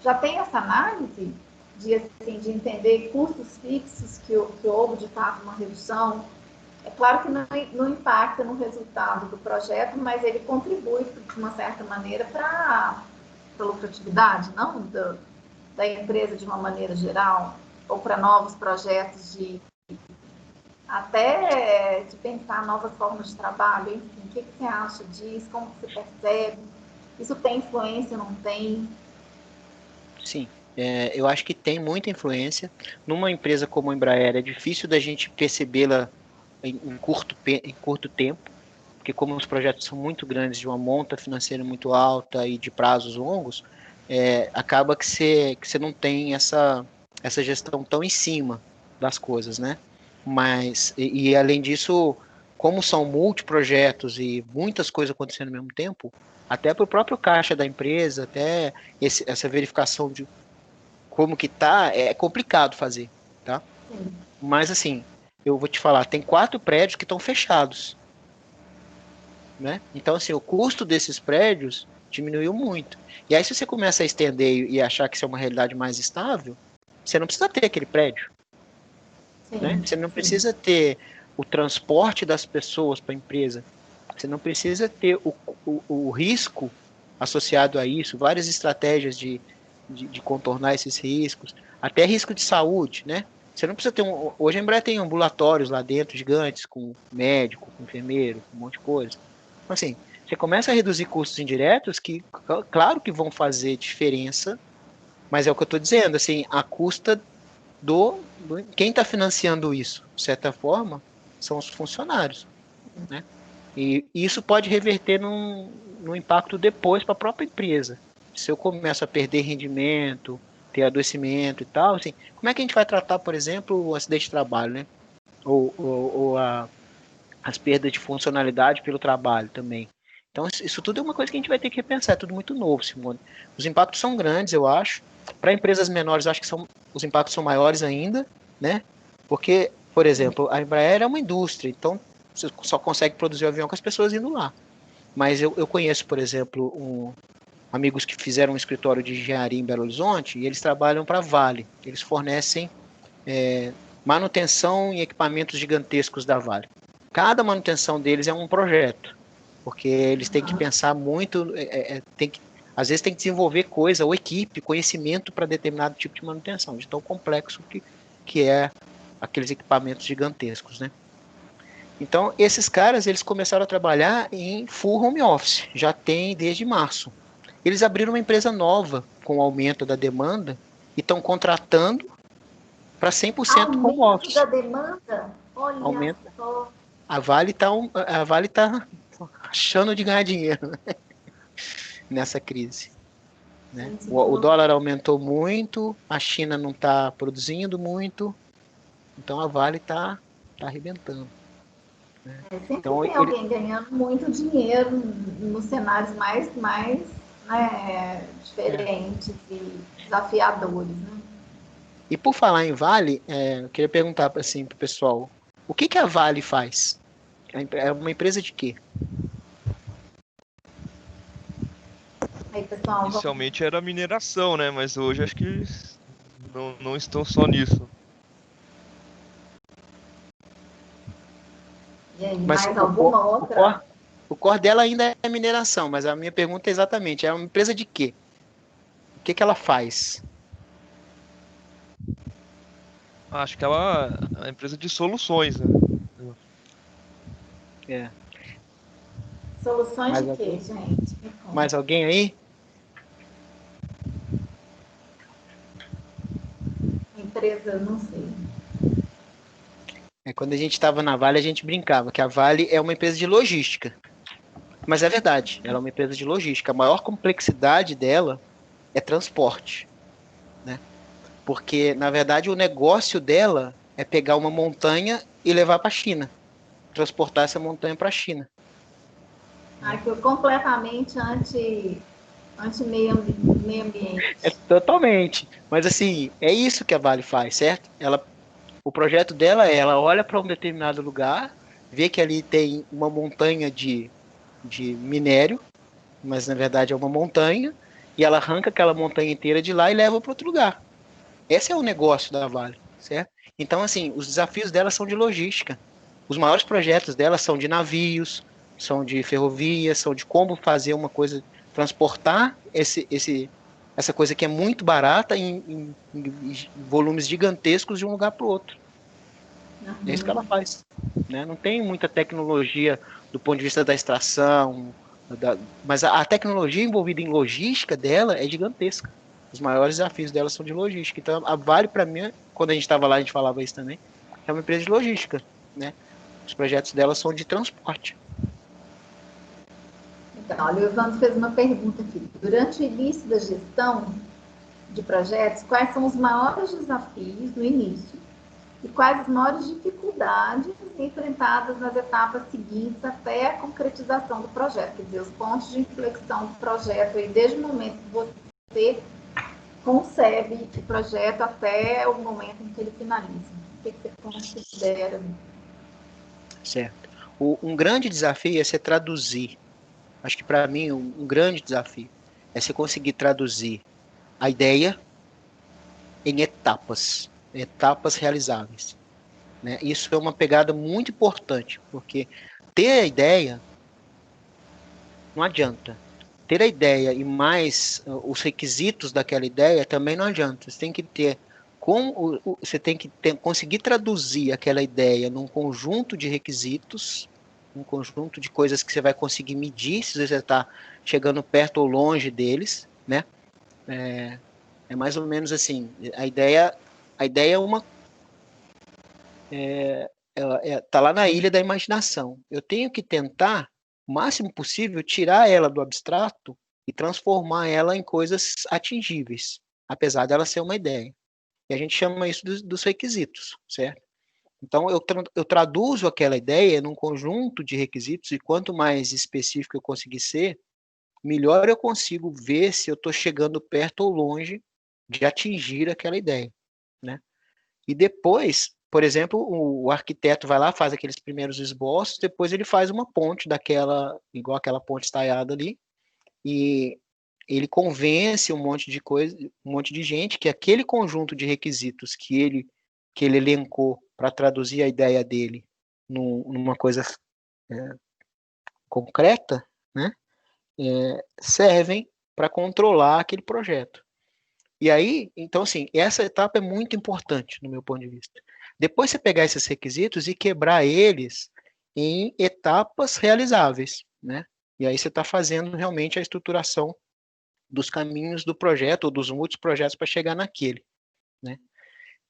Speaker 1: Já tem essa análise de entender custos fixos que houve, de fato, uma redução? É claro que não impacta no resultado do projeto, mas ele contribui, de uma certa maneira, para a lucratividade, não? Da empresa de uma maneira geral, ou para novos projetos até de pensar novas formas de trabalho, enfim, o que você acha disso, como você percebe? Isso tem influência, não tem?
Speaker 2: Sim. Eu acho que tem muita influência. Numa empresa como a Embraer, é difícil da gente percebê-la em curto tempo, porque como os projetos são muito grandes, de uma monta financeira muito alta e de prazos longos, acaba que você não tem essa gestão tão em cima das coisas, né? Mas, além disso, como são multiprojetos e muitas coisas acontecendo ao mesmo tempo, até para o próprio caixa da empresa, até essa verificação de como que tá, é complicado fazer, tá?
Speaker 1: Sim.
Speaker 2: Mas assim, eu vou te falar, tem 4 prédios que estão fechados, né? Então assim, o custo desses prédios diminuiu muito. E aí se você começa a estender e achar que isso é uma realidade mais estável, você não precisa ter aquele prédio, né? Você não precisa ter o transporte das pessoas para a empresa. Você não precisa ter o risco associado a isso, várias estratégias de contornar esses riscos, até risco de saúde, né? Você não precisa ter hoje a Embraer tem ambulatórios lá dentro, gigantes, com médico, com enfermeiro, com um monte de coisa. Então, assim, você começa a reduzir custos indiretos que, claro que vão fazer diferença, mas é o que eu estou dizendo, assim, a custa quem está financiando isso, de certa forma, são os funcionários, né? E isso pode reverter num impacto depois para a própria empresa. Se eu começo a perder rendimento, ter adoecimento e tal, assim, como é que a gente vai tratar, por exemplo, o acidente de trabalho, né? Ou as perdas de funcionalidade pelo trabalho também. Então, isso tudo é uma coisa que a gente vai ter que repensar, é tudo muito novo, Simone. Os impactos são grandes, eu acho. Para empresas menores, eu acho que os impactos são maiores ainda, né? Porque, por exemplo, a Embraer é uma indústria, então você só consegue produzir o avião com as pessoas indo lá. Mas eu conheço, por exemplo, amigos que fizeram um escritório de engenharia em Belo Horizonte e eles trabalham para a Vale. Eles fornecem manutenção em equipamentos gigantescos da Vale. Cada manutenção deles é um projeto, porque eles têm que pensar muito, às vezes tem que desenvolver coisa, ou equipe, conhecimento para determinado tipo de manutenção, de tão complexo que é aqueles equipamentos gigantescos, né? Então, esses caras, eles começaram a trabalhar em full home office, já tem desde março. Eles abriram uma empresa nova com o aumento da demanda e estão contratando para 100% home
Speaker 1: Aumento
Speaker 2: office.
Speaker 1: da demanda? Olha
Speaker 2: Aumento.
Speaker 1: só.
Speaker 2: A Vale tá achando de ganhar dinheiro, né? Nessa crise. Né? O dólar aumentou muito, a China não está produzindo muito, então a Vale está arrebentando. Né?
Speaker 1: Sempre
Speaker 2: Então,
Speaker 1: tem alguém ganhando muito dinheiro nos cenários mais né, diferentes e desafiadores. Né?
Speaker 2: E por falar em Vale, eu queria perguntar assim, para o pessoal, o que a Vale faz? É uma empresa de quê?
Speaker 1: Aí, pessoal,
Speaker 4: Inicialmente era mineração, né? Mas hoje acho que não estão só nisso.
Speaker 1: E aí,
Speaker 2: Mas
Speaker 1: mais alguma outra?
Speaker 2: O core dela ainda é mineração, mas a minha pergunta é exatamente, é uma empresa de quê? O que ela faz?
Speaker 4: Acho que ela é uma empresa de soluções, né?
Speaker 1: Soluções de quê, gente?
Speaker 2: Mais alguém aí?
Speaker 1: Empresa, não sei.
Speaker 2: Quando a gente estava na Vale, a gente brincava que a Vale é uma empresa de logística. Mas é verdade, ela é uma empresa de logística. A maior complexidade dela é transporte. Né? Porque, na verdade, o negócio dela é pegar uma montanha e levar para a China. Transportar essa montanha para a China.
Speaker 1: Foi completamente anti-meio ambiente.
Speaker 2: Totalmente. Mas, assim, é isso que a Vale faz, certo? O projeto dela ela olha para um determinado lugar, vê que ali tem uma montanha de minério, mas na verdade é uma montanha, e ela arranca aquela montanha inteira de lá e leva para outro lugar. Esse é o negócio da Vale, certo? Então, assim, os desafios dela são de logística. Os maiores projetos dela são de navios, são de ferrovias, são de como fazer uma coisa, transportar essa coisa que é muito barata em volumes gigantescos de um lugar para o outro. É isso que ela faz. Né? Não tem muita tecnologia do ponto de vista da extração, mas a tecnologia envolvida em logística dela é gigantesca. Os maiores desafios delas são de logística. Então, a Vale, para mim, quando a gente estava lá, a gente falava isso também, é uma empresa de logística, né? Os projetos delas são de transporte.
Speaker 1: Então, olha, o Evandro fez uma pergunta aqui. Durante o início da gestão de projetos, quais são os maiores desafios no início e quais as maiores dificuldades enfrentadas nas etapas seguintes até a concretização do projeto? Quer dizer, os pontos de inflexão do projeto, aí, desde o momento que você concebe o projeto até o momento em que ele finaliza. O que você considera?
Speaker 2: Certo. Um grande desafio é você traduzir. Acho que para mim um grande desafio é você conseguir traduzir a ideia em etapas realizáveis, né? Isso é uma pegada muito importante, porque ter a ideia não adianta. Ter a ideia e mais os requisitos daquela ideia também não adianta. Você tem que ter você tem que conseguir traduzir aquela ideia num conjunto de requisitos, um conjunto de coisas que você vai conseguir medir se você está chegando perto ou longe deles, né? É mais ou menos assim. A ideia é uma tá lá na ilha da imaginação. Eu tenho que tentar o máximo possível tirar ela do abstrato e transformar ela em coisas atingíveis, apesar dela ser uma ideia. E a gente chama isso dos requisitos, certo? Então, eu traduzo aquela ideia num conjunto de requisitos, e quanto mais específico eu conseguir ser, melhor eu consigo ver se eu estou chegando perto ou longe de atingir aquela ideia, né? E depois, por exemplo, o arquiteto vai lá, faz aqueles primeiros esboços, depois ele faz uma ponte daquela, igual aquela ponte estaiada ali, e ele convence um monte de coisa, um monte de gente que aquele conjunto de requisitos que ele elencou para traduzir a ideia dele numa coisa concreta, né, servem para controlar aquele projeto. E aí, então assim, essa etapa é muito importante no meu ponto de vista. Depois você pegar esses requisitos e quebrar eles em etapas realizáveis, né? E aí você está fazendo realmente a estruturação dos caminhos do projeto ou dos muitos projetos para chegar naquele, né?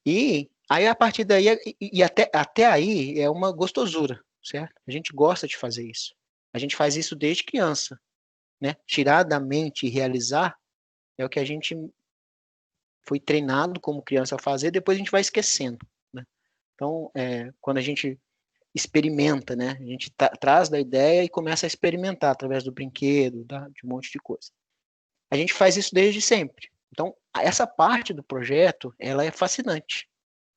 Speaker 2: E aí a partir daí e até aí é uma gostosura, certo? A gente gosta de fazer isso. A gente faz isso desde criança, né? Tirar da mente e realizar é o que a gente foi treinado como criança a fazer, depois a gente vai esquecendo, né? Então, quando a gente experimenta, né? A gente traz da ideia e começa a experimentar através do brinquedo, de um monte de coisa. A gente faz isso desde sempre. Então, essa parte do projeto, ela é fascinante,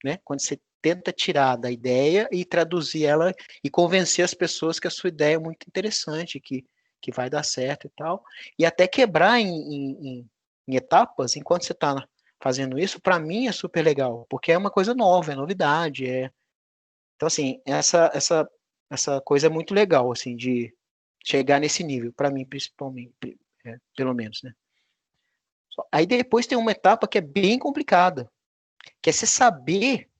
Speaker 2: né? Quando você tenta tirar da ideia e traduzir ela e convencer as pessoas que a sua ideia é muito interessante, que vai dar certo e tal, e até quebrar em etapas, enquanto você está fazendo isso, para mim é super legal, porque é uma coisa nova, é novidade, então assim, essa coisa é muito legal, assim, de chegar nesse nível, para mim principalmente, pelo menos, né? Aí depois tem uma etapa que é bem complicada, que é você saber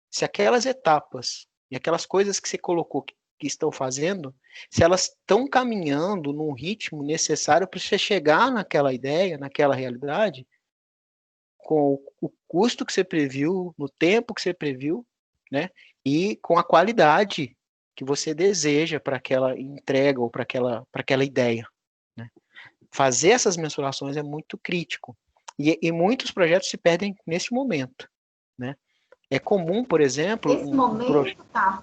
Speaker 2: se aquelas etapas e aquelas coisas que você colocou que estão fazendo, se elas estão caminhando num ritmo necessário para você chegar naquela ideia, naquela realidade, com o custo que você previu, no tempo que você previu, né? E com a qualidade que você deseja para aquela entrega ou para aquela ideia, né? Fazer essas mensurações é muito crítico. E muitos projetos se perdem nesse momento, né? É comum, por exemplo,
Speaker 1: Esse momento, tá?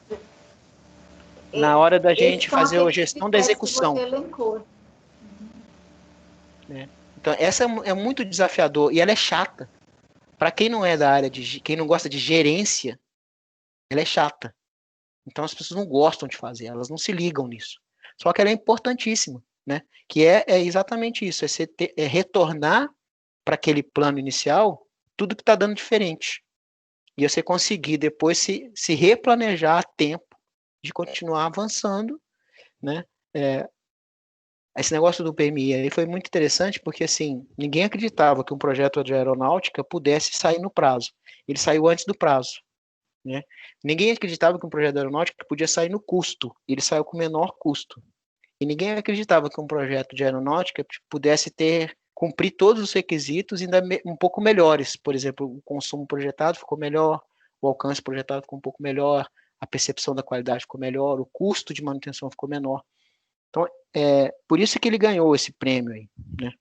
Speaker 2: Na hora da gente
Speaker 1: São
Speaker 2: fazer a
Speaker 1: aqueles
Speaker 2: gestão da
Speaker 1: critérios que
Speaker 2: execução,
Speaker 1: você elencou.
Speaker 2: né? Então, essa é muito desafiador e ela é chata. Para quem não é da área quem não gosta de gerência, ela é chata. Então as pessoas não gostam de fazer, elas não se ligam nisso. Só que ela é importantíssima, né? Que é exatamente isso, é retornar para aquele plano inicial tudo que está dando diferente. E você conseguir depois se replanejar a tempo de continuar avançando, né? Esse negócio do PMI aí foi muito interessante porque, assim, ninguém acreditava que um projeto de aeronáutica pudesse sair no prazo. Ele saiu antes do prazo, né? Ninguém acreditava que um projeto de aeronáutica podia sair no custo. Ele saiu com menor custo. E ninguém acreditava que um projeto de aeronáutica pudesse ter cumprir todos os requisitos ainda um pouco melhores. Por exemplo, o consumo projetado ficou melhor, o alcance projetado ficou um pouco melhor, a percepção da qualidade ficou melhor, o custo de manutenção ficou menor. Então, por isso que ele ganhou esse prêmio aí, né?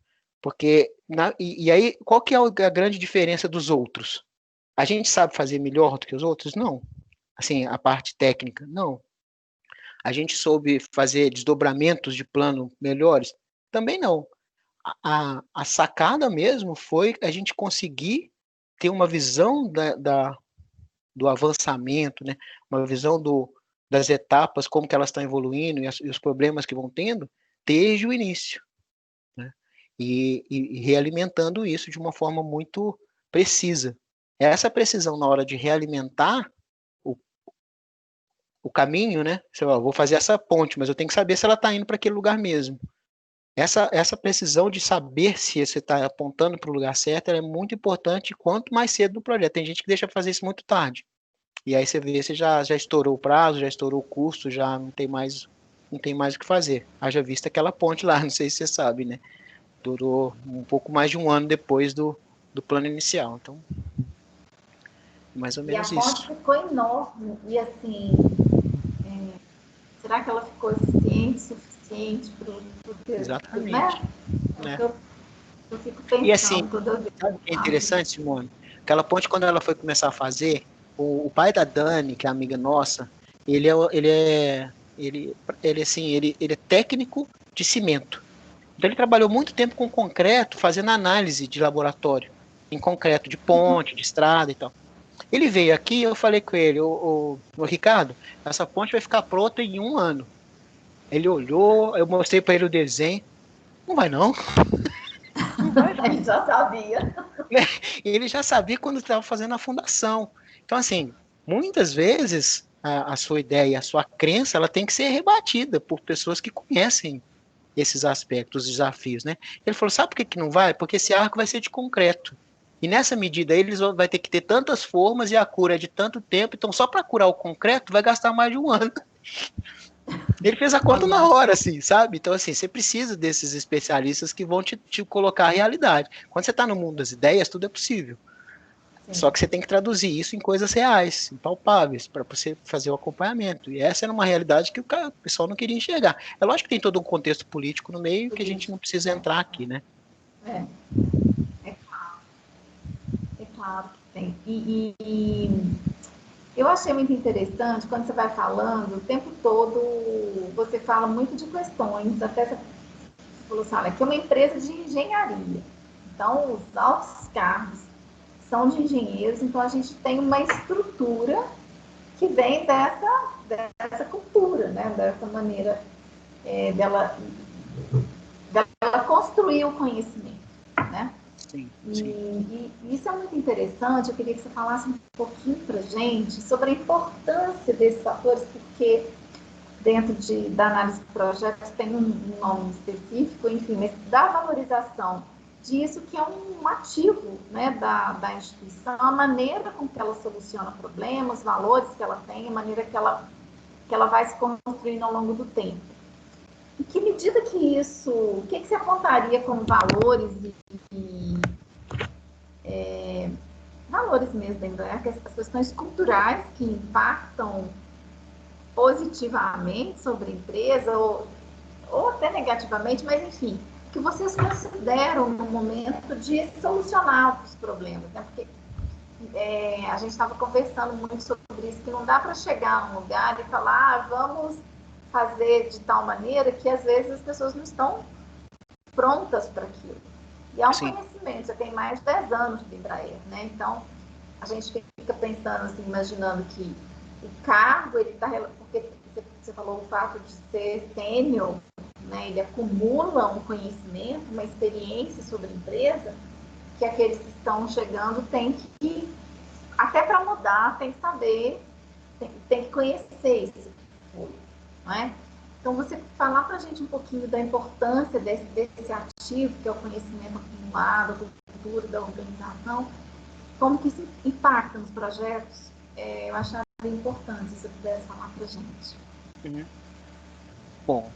Speaker 2: Porque, e aí, qual que é a grande diferença dos outros? A gente sabe fazer melhor do que os outros? Não. Assim, a parte técnica? Não. A gente soube fazer desdobramentos de plano melhores? Também não. A sacada mesmo foi a gente conseguir ter uma visão do avançamento, né? Uma visão das etapas, como que elas estão evoluindo e os problemas que vão tendo desde o início, né? E realimentando isso de uma forma muito precisa. Essa precisão na hora de realimentar o caminho, né? Você fala, vou fazer essa ponte, mas eu tenho que saber se ela está indo para aquele lugar mesmo. Essa precisão de saber se você está apontando para o lugar certo é muito importante quanto mais cedo no projeto. Tem gente que deixa fazer isso muito tarde. E aí você vê, você já estourou o prazo, já estourou o custo, já não tem mais o que fazer. Haja vista aquela ponte lá, não sei se você sabe, né? Durou um pouco mais de um ano depois do plano inicial. Então, mais ou
Speaker 1: E a
Speaker 2: menos
Speaker 1: ponte
Speaker 2: isso.
Speaker 1: ficou enorme. E assim, será que ela ficou suficiente para o
Speaker 2: Exatamente. Né?
Speaker 1: Eu fico
Speaker 2: E assim,
Speaker 1: pensando toda vez.
Speaker 2: sabe o que é interessante, Simone? Aquela ponte, quando ela foi começar a fazer, o pai da Dani, que é amiga nossa, ele é técnico de cimento. Então ele trabalhou muito tempo com concreto, fazendo análise de laboratório, em concreto, de ponte, de estrada e tal. Ele veio aqui, eu falei com ele, o Ricardo, essa ponte vai ficar pronta em 1 ano. Ele olhou, eu mostrei para ele o desenho, não vai não, não vai não.
Speaker 1: Ele já sabia.
Speaker 2: Ele já sabia quando estava fazendo a fundação. Então, assim, muitas vezes a sua ideia, a sua crença, ela tem que ser rebatida por pessoas que conhecem esses aspectos, os desafios, né? Ele falou, sabe por que não vai? Porque esse arco vai ser de concreto. E nessa medida eles vai ter que ter tantas formas e a cura é de tanto tempo, então só para curar o concreto vai gastar mais de 1 ano. Ele fez a conta na hora, assim, sabe? Então, assim, você precisa desses especialistas que vão te colocar a realidade. Quando você está no mundo das ideias, tudo é possível.
Speaker 1: Sim.
Speaker 2: Só que você tem que traduzir isso em coisas reais, em palpáveis, para você fazer o acompanhamento. E essa era uma realidade que o pessoal não queria enxergar. É lógico que tem todo um contexto político no meio que a gente não precisa entrar aqui, né?
Speaker 1: É claro que tem. Eu achei muito interessante quando você vai falando, o tempo todo você fala muito de questões, até você falou assim, olha, aqui é uma empresa de engenharia. Então, os altos cargos são de engenheiros, então a gente tem uma estrutura que vem dessa cultura, né? Dessa maneira dela construir o conhecimento, né?
Speaker 2: Sim, sim.
Speaker 1: E isso é muito interessante. Eu queria que você falasse um pouquinho para a gente sobre a importância desses fatores, porque dentro da análise de projetos tem um nome específico, enfim, mas da valorização disso que é um ativo, né, da instituição, a maneira com que ela soluciona problemas, os valores que ela tem, a maneira que ela vai se construindo ao longo do tempo. Em que medida que isso, o que você apontaria como valores valores mesmo, né? As questões culturais que impactam positivamente sobre a empresa ou até negativamente, mas enfim, que vocês consideram no momento de solucionar os problemas, né? Porque a gente estava conversando muito sobre isso, que não dá para chegar num lugar e falar, vamos fazer de tal maneira que às vezes as pessoas não estão prontas para aquilo. E é um
Speaker 2: Sim.
Speaker 1: conhecimento, já tem mais de 10 anos de Embraer, né? Então, a gente fica pensando assim, imaginando que o cargo, ele está, porque você falou o fato de ser sênior, né? Ele acumula um conhecimento, uma experiência sobre a empresa, que aqueles que estão chegando têm que, até para mudar, tem que saber, tem que conhecer esse foi, não é? Então, você falar para a gente um pouquinho da importância desse ativo, que é o conhecimento acumulado, a cultura da organização, como que isso impacta nos projetos, eu acharia importante se você pudesse falar para a gente.
Speaker 2: Uhum. Bom,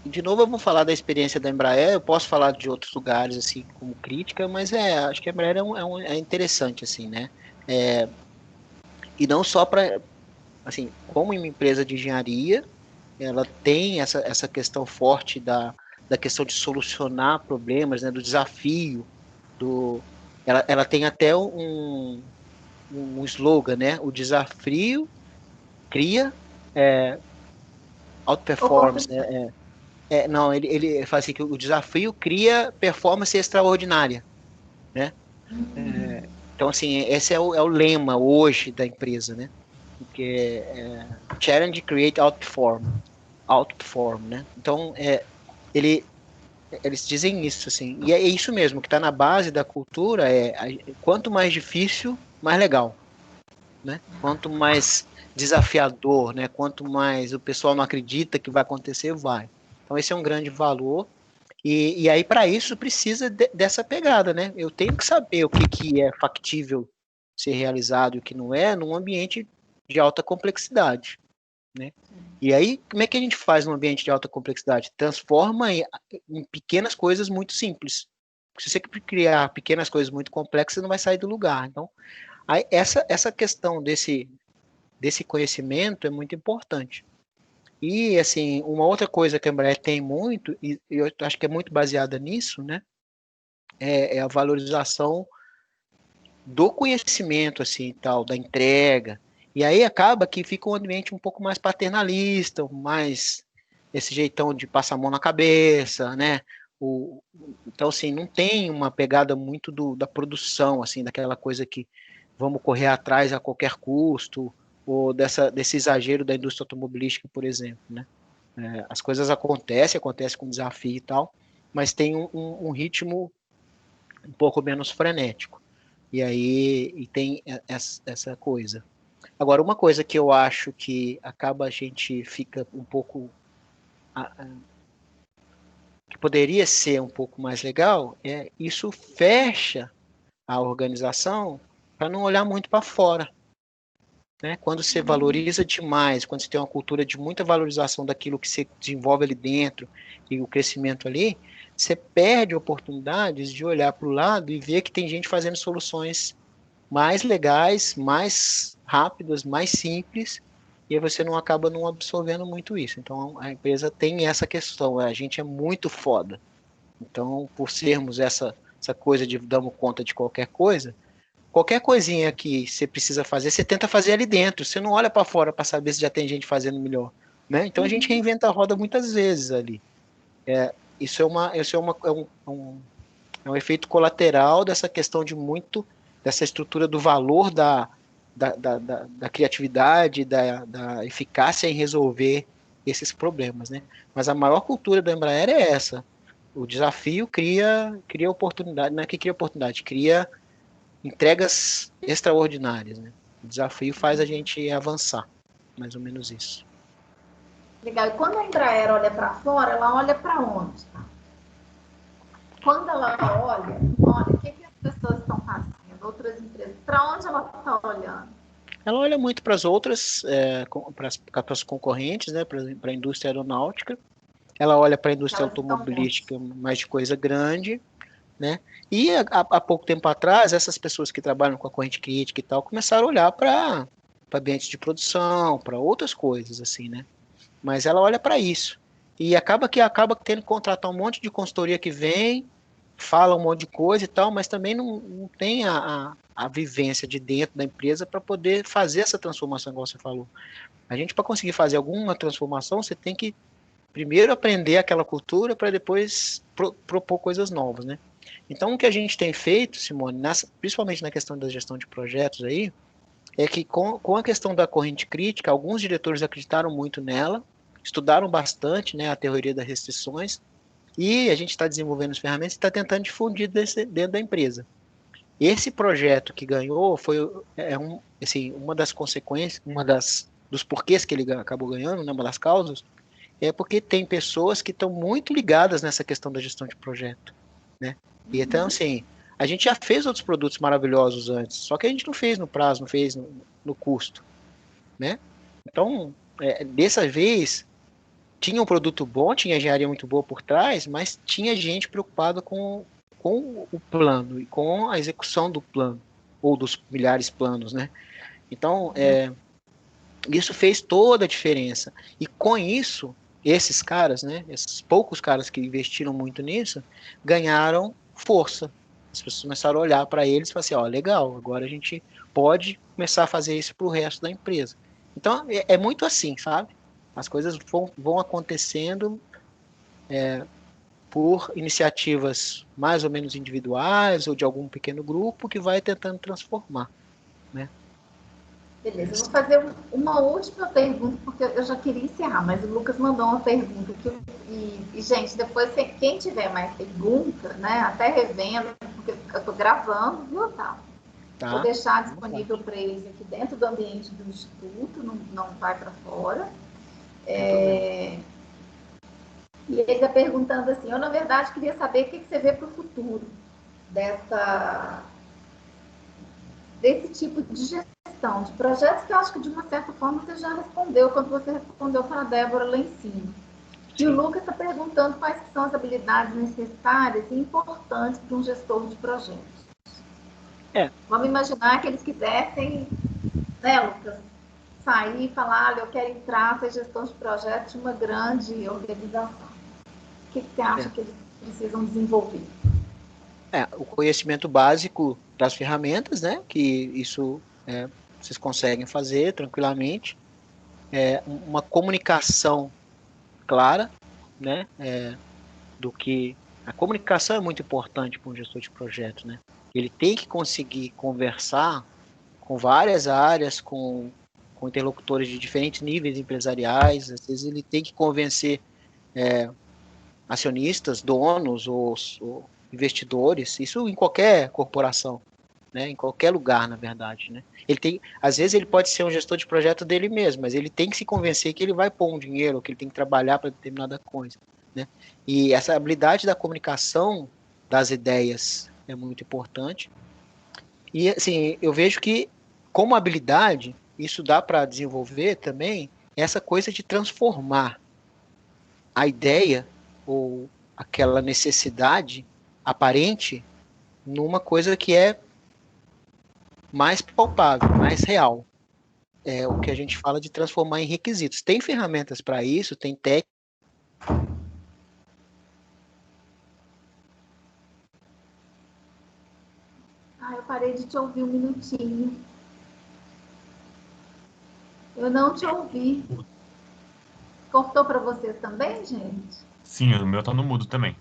Speaker 2: de novo eu vou falar da experiência da Embraer, eu posso falar de outros lugares, assim, como crítica, mas acho que a Embraer é interessante, assim, né? E não só para, assim, como uma empresa de engenharia, ela tem essa questão forte da questão de solucionar problemas, né, do desafio, ela tem até um slogan, né? O desafio cria outperformance, né? Não, ele fala assim que o desafio cria performance extraordinária, né? Então, assim, esse é o lema hoje da empresa, né? Porque challenge, create, outperform, né? Então, ele, eles dizem isso, assim, e é isso mesmo, que está na base da cultura, quanto mais difícil, mais legal, né? Quanto mais desafiador, né? Quanto mais o pessoal não acredita que vai acontecer, vai. Então, esse é um grande valor. E aí, para isso, precisa dessa pegada, né? Eu tenho que saber o que é factível ser realizado e o que não é, num ambiente de alta complexidade, né? E aí, como é que a gente faz num ambiente de alta complexidade? Transforma em pequenas coisas muito simples. Se você criar pequenas coisas muito complexas, você não vai sair do lugar. Então, aí, essa questão desse conhecimento é muito importante. E, assim, uma outra coisa que a Embraer tem muito, e eu acho que é muito baseada nisso, né, é a valorização do conhecimento, assim, tal, da entrega. E aí acaba que fica um ambiente um pouco mais paternalista, mais esse jeitão de passar a mão na cabeça, né? Então, assim, não tem uma pegada muito da produção, assim, daquela coisa que vamos correr atrás a qualquer custo, ou desse exagero da indústria automobilística, por exemplo, né? As coisas acontecem com desafio e tal, mas tem um ritmo um pouco menos frenético. E aí tem essa coisa. Agora, uma coisa que eu acho que acaba a gente fica um pouco que poderia ser um pouco mais legal isso fecha a organização para não olhar muito para fora. Né? Quando você valoriza demais, quando você tem uma cultura de muita valorização daquilo que você desenvolve ali dentro e o crescimento ali, você perde oportunidades de olhar para o lado e ver que tem gente fazendo soluções mais legais, mais rápidas, mais simples, e aí você não acaba não absorvendo muito isso. Então a empresa tem essa questão, a gente é muito foda. Então, por sermos essa coisa de damos conta de qualquer coisinha que você precisa fazer, você tenta fazer ali dentro. Você não olha para fora para saber se já tem gente fazendo melhor, né? Então a gente reinventa a roda muitas vezes ali. Isso é um efeito colateral dessa questão dessa estrutura do valor da criatividade, da eficácia em resolver esses problemas, né? Mas a maior cultura da Embraer é essa. O desafio cria oportunidade, não é que cria oportunidade, cria entregas extraordinárias, né? O desafio faz a gente avançar, mais ou menos isso.
Speaker 1: Legal. E quando a Embraer olha para fora, ela olha para onde? Quando ela olha, o que as pessoas estão fazendo, outras empresas, para onde ela está olhando?
Speaker 2: Ela olha muito para as outras, para as concorrentes, né? Para a indústria aeronáutica. Ela olha para a indústria automobilística, mais de coisa grande, né? E há pouco tempo atrás, essas pessoas que trabalham com a corrente crítica e tal, começaram a olhar para ambientes de produção, para outras coisas, assim, né? Mas ela olha para isso. E acaba tendo que contratar um monte de consultoria que vem, fala um monte de coisa e tal, mas também não tem a vivência de dentro da empresa para poder fazer essa transformação, igual você falou. A gente, para conseguir fazer alguma transformação, você tem que primeiro aprender aquela cultura para depois propor coisas novas, né? Então, o que a gente tem feito, Simone, principalmente na questão da gestão de projetos aí, é que com a questão da corrente crítica, alguns diretores acreditaram muito nela, estudaram bastante, né, a teoria das restrições, e a gente está desenvolvendo as ferramentas e está tentando difundir dentro da empresa. Esse projeto que ganhou foi assim, uma das consequências, dos porquês que ele acabou ganhando, né, uma das causas, é porque tem pessoas que estão muito ligadas nessa questão da gestão de projeto, né? E então, assim, a gente já fez outros produtos maravilhosos antes, só que a gente não fez no prazo, não fez no custo, né? Então, dessa vez, tinha um produto bom, tinha engenharia muito boa por trás, mas tinha gente preocupada com o plano e com a execução do plano, ou dos milhares de planos, né? Então, isso fez toda a diferença. E com isso, esses caras, né, esses poucos caras que investiram muito nisso, ganharam força. As pessoas começaram a olhar para eles e falaram assim, ó, legal, agora a gente pode começar a fazer isso para o resto da empresa. Então, é muito assim, sabe? As coisas vão acontecendo por iniciativas mais ou menos individuais ou de algum pequeno grupo que vai tentando transformar, né?
Speaker 1: Beleza, eu vou fazer uma última pergunta, porque eu já queria encerrar, mas o Lucas mandou uma pergunta aqui. E gente, depois, quem tiver mais pergunta, né, até revendo, porque eu estou gravando, viu, tá? Vou
Speaker 2: Tá?
Speaker 1: deixar disponível para eles aqui dentro do ambiente do Instituto, não vai para fora. E ele está perguntando assim, eu, na verdade, queria saber o que você vê para o futuro desse tipo de gestão, de projetos que eu acho que, de uma certa forma, você já respondeu quando você respondeu para a Débora lá em cima. E o Lucas está perguntando quais são as habilidades necessárias e importantes para um gestor de projetos. Vamos imaginar que eles quisessem, né, Lucas, sair e falar, olha, eu quero entrar, ser gestor de projetos de uma grande organização. O que você acha que eles precisam desenvolver?
Speaker 2: O conhecimento básico das ferramentas, né? Que isso vocês conseguem fazer tranquilamente. Uma comunicação clara, né? Do que a comunicação é muito importante para um gestor de projeto, né? Ele tem que conseguir conversar com várias áreas, com interlocutores de diferentes níveis empresariais. Às vezes ele tem que convencer acionistas, donos ou investidores, isso em qualquer corporação, né? Em qualquer lugar, na verdade, né? Às vezes ele pode ser um gestor de projeto dele mesmo, mas ele tem que se convencer que ele vai pôr um dinheiro, que ele tem que trabalhar para determinada coisa, né? E essa habilidade da comunicação das ideias é muito importante. E assim, eu vejo que como habilidade, isso dá para desenvolver também essa coisa de transformar a ideia ou aquela necessidade aparente numa coisa que é mais palpável, mais real. É o que a gente fala de transformar em requisitos. Tem ferramentas para isso, tem técnicas.
Speaker 1: Eu parei de te ouvir um minutinho. Eu não te ouvi. Cortou para vocês também, gente?
Speaker 5: Sim, o meu tá no mudo também.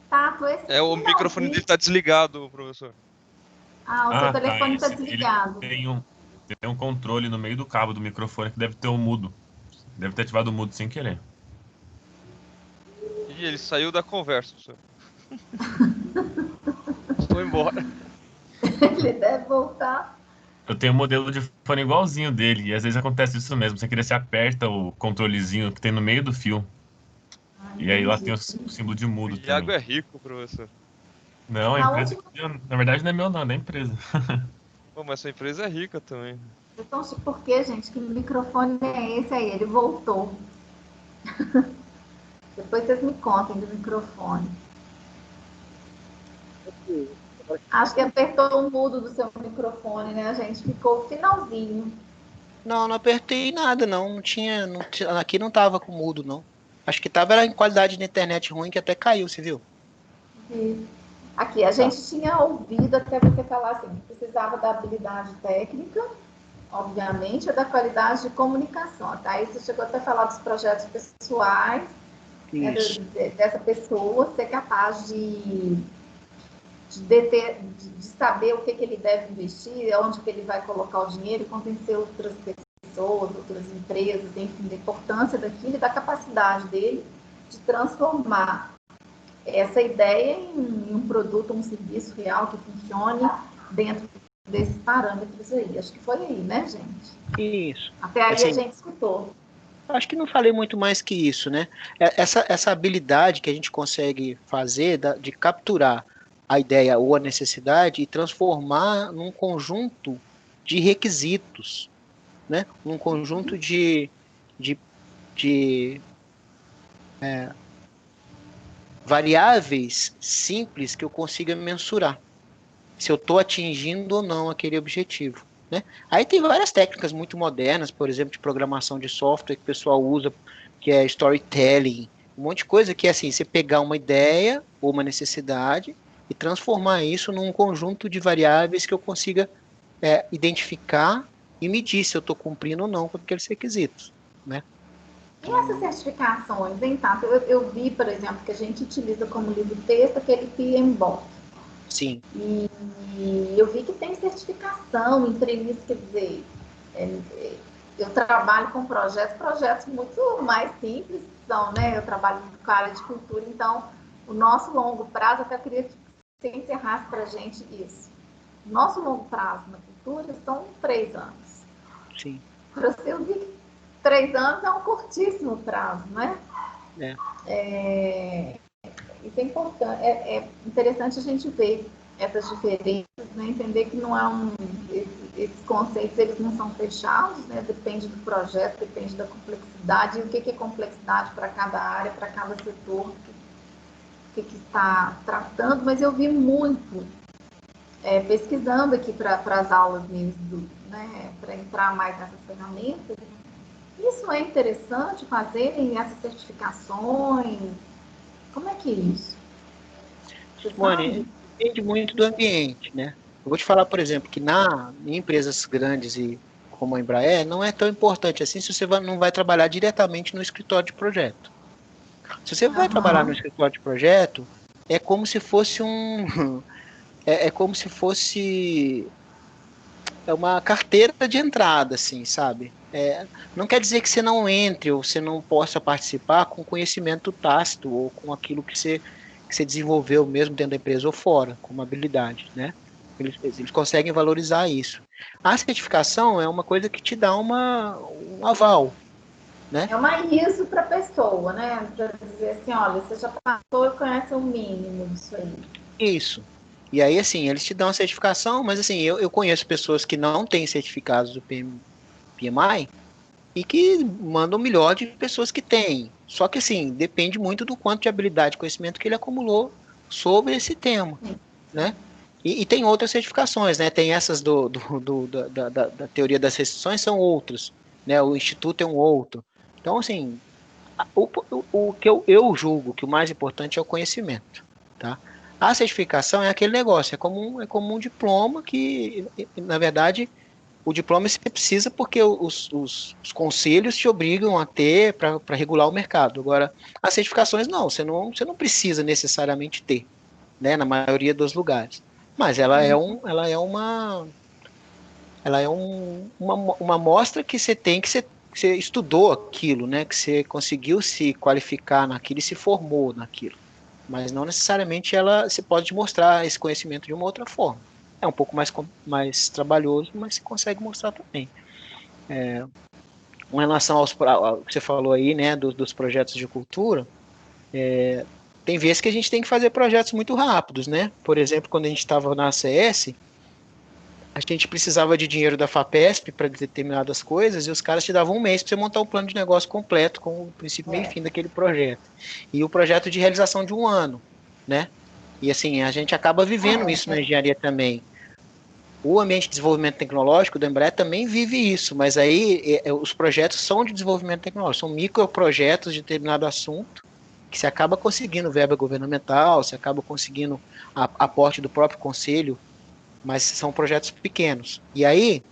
Speaker 1: Tá,
Speaker 4: o microfone dele tá desligado, professor.
Speaker 1: O seu telefone está desligado.
Speaker 5: Tem um controle no meio do cabo do microfone que deve ter o mudo. Deve ter ativado o mudo sem querer.
Speaker 4: E ele saiu da conversa, professor. Estou embora.
Speaker 1: Ele deve voltar.
Speaker 5: Eu tenho um modelo de fone igualzinho dele, e às vezes acontece isso mesmo. Sem querer, você aperta o controlezinho que tem no meio do fio. E aí lá tem o símbolo de mudo
Speaker 4: o Iago
Speaker 5: também.
Speaker 4: é rico, professor.
Speaker 5: Não, a empresa que na verdade não é meu não, é da empresa.
Speaker 4: Pô, mas sua empresa é rica também.
Speaker 1: Então, por que, gente? Que microfone é esse aí? Ele voltou. Depois vocês me contem do microfone. Acho que apertou o mudo do seu microfone, né? A gente ficou finalzinho.
Speaker 2: Não apertei nada, não tinha, aqui não tava com mudo, não. Acho que tava em qualidade de internet ruim que até caiu, você viu?
Speaker 1: Isso. Aqui, a gente tinha ouvido até você falar assim, que precisava da habilidade técnica, obviamente, e da qualidade de comunicação. Tá? Aí você chegou até a falar dos projetos pessoais, né, dessa pessoa ser capaz de saber o que ele deve investir, onde que ele vai colocar o dinheiro, convencer outras pessoas, outras empresas, enfim, da importância daquilo e da capacidade dele de transformar essa ideia em um produto, um serviço real que funcione dentro desses parâmetros aí. Acho que foi aí, né, gente?
Speaker 2: Isso.
Speaker 1: Até aí
Speaker 2: assim,
Speaker 1: a gente escutou.
Speaker 2: Acho que não falei muito mais que isso, né? Essa habilidade que a gente consegue fazer de capturar a ideia ou a necessidade e transformar num conjunto de requisitos, né? Num conjunto de de variáveis simples que eu consiga mensurar se eu estou atingindo ou não aquele objetivo, né? Aí tem várias técnicas muito modernas, por exemplo, de programação de software que o pessoal usa, que é storytelling, um monte de coisa que é assim, você pegar uma ideia ou uma necessidade e transformar isso num conjunto de variáveis que eu consiga identificar e medir se eu estou cumprindo ou não com aqueles requisitos, né?
Speaker 1: E essas certificações, hein, Tato? Eu vi, por exemplo, que a gente utiliza como livro-texto aquele PMBOK.
Speaker 2: Sim.
Speaker 1: E eu vi que tem certificação, entrevista, quer dizer, eu trabalho com projetos muito mais simples, são, né? Eu trabalho com a área de cultura, então o nosso longo prazo, eu até queria que você encerrasse para a gente isso. O nosso longo prazo na cultura são 3 anos.
Speaker 2: Sim.
Speaker 1: Para você, eu vi que 3 anos é um curtíssimo prazo, né? Isso é importante, é interessante a gente ver essas diferenças, né? Entender que não é esses conceitos eles não são fechados, né? Depende do projeto, depende da complexidade, e o que é complexidade para cada área, para cada setor, o que está tratando, mas eu vi muito pesquisando aqui para as aulas mesmo, né? Para entrar mais nessas ferramentas. Isso é interessante fazerem essas certificações? Como é que é isso?
Speaker 2: Simone, depende muito do ambiente, né? Eu vou te falar, por exemplo, que em empresas grandes e como a Embraer, não é tão importante assim se você não vai trabalhar diretamente no escritório de projeto. Se você vai trabalhar no escritório de projeto, é como se fosse é como se fosse uma carteira de entrada, assim, sabe? Não quer dizer que você não entre ou você não possa participar com conhecimento tácito ou com aquilo que você desenvolveu mesmo dentro da empresa ou fora, como habilidade, né? Eles conseguem valorizar isso. A certificação é uma coisa que te dá um aval, né?
Speaker 1: É uma ISO para a pessoa, né? Para dizer assim, olha, você já passou e conhece o mínimo disso aí.
Speaker 2: Isso. E aí, assim, eles te dão a certificação, mas assim, eu conheço pessoas que não têm certificados do PMI e que mandam o melhor de pessoas que têm. Só que, assim, depende muito do quanto de habilidade e conhecimento que ele acumulou sobre esse tema, né? E tem outras certificações, né? Tem essas da teoria das restrições, são outras, né? O Instituto é um outro. Então, assim, o que eu julgo que o mais importante é o conhecimento, tá? A certificação é aquele negócio, é como um diploma que, na verdade, o diploma você precisa porque os conselhos te obrigam a ter para regular o mercado. Agora, as certificações não, você não precisa necessariamente ter, né, na maioria dos lugares. Mas ela é uma amostra que você tem que você estudou aquilo, né, que você conseguiu se qualificar naquilo e se formou naquilo. Mas não necessariamente você pode te mostrar esse conhecimento de uma outra forma. É um pouco mais trabalhoso, mas você consegue mostrar também. Com relação ao que você falou aí, né, dos projetos de cultura, tem vezes que a gente tem que fazer projetos muito rápidos, né? Por exemplo, quando a gente estava na ACS, a gente precisava de dinheiro da FAPESP para determinadas coisas e os caras te davam um mês para você montar um plano de negócio completo com o princípio, meio e fim daquele projeto. E o projeto de realização de um ano, né? E assim, a gente acaba vivendo isso na engenharia também. O ambiente de desenvolvimento tecnológico do Embraer também vive isso, mas aí os projetos são de desenvolvimento tecnológico, são microprojetos de determinado assunto, que se acaba conseguindo verba governamental, se acaba conseguindo aporte do próprio conselho, mas são projetos pequenos. E aí,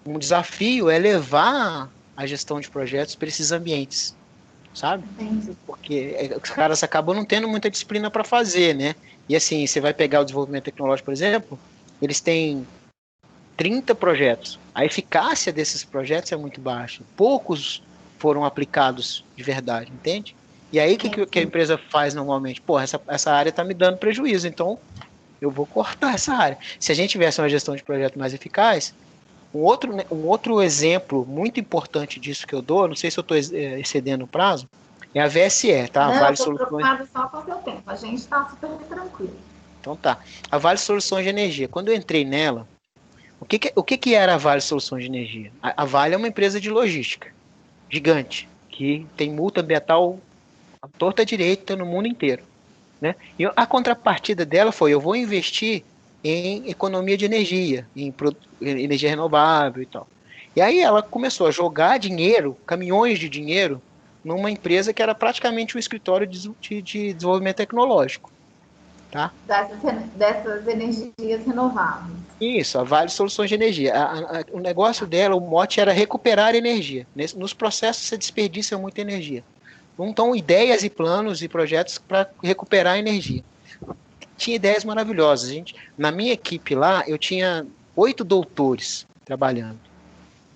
Speaker 2: um desafio é levar a gestão de projetos para esses ambientes, sabe?
Speaker 1: Entendi.
Speaker 2: Porque os caras acabam não tendo muita disciplina para fazer, né? E assim, você vai pegar o desenvolvimento tecnológico, por exemplo, eles têm 30 projetos. A eficácia desses projetos é muito baixa. Poucos foram aplicados de verdade, entende? E aí, o que a empresa faz normalmente? Pô, essa área está me dando prejuízo, então eu vou cortar essa área. Se a gente tivesse uma gestão de projeto mais eficaz, um outro exemplo muito importante disso que eu dou, não sei se eu estou excedendo o prazo, é a VSE, tá?
Speaker 1: Não,
Speaker 2: Vale
Speaker 1: eu estou
Speaker 2: Soluções.
Speaker 1: preocupada só com o seu tempo. A gente está super tranquilo.
Speaker 2: Então tá. A Vale Soluções de Energia. Quando eu entrei nela, o que era a Vale Soluções de Energia? A Vale é uma empresa de logística gigante, que tem multa ambiental à torta direita no mundo inteiro, né? E a contrapartida dela foi, eu vou investir em economia de energia, em energia renovável e tal. E aí ela começou a jogar dinheiro, caminhões de dinheiro, numa empresa que era praticamente um escritório de desenvolvimento tecnológico, tá?
Speaker 1: Dessas energias renováveis.
Speaker 2: Isso, a Vale Soluções de Energia. O negócio dela, o mote era recuperar energia. Nos processos você desperdiça muita energia. Então, ideias e planos e projetos para recuperar energia. Tinha ideias maravilhosas. Na minha equipe lá, eu tinha 8 doutores trabalhando.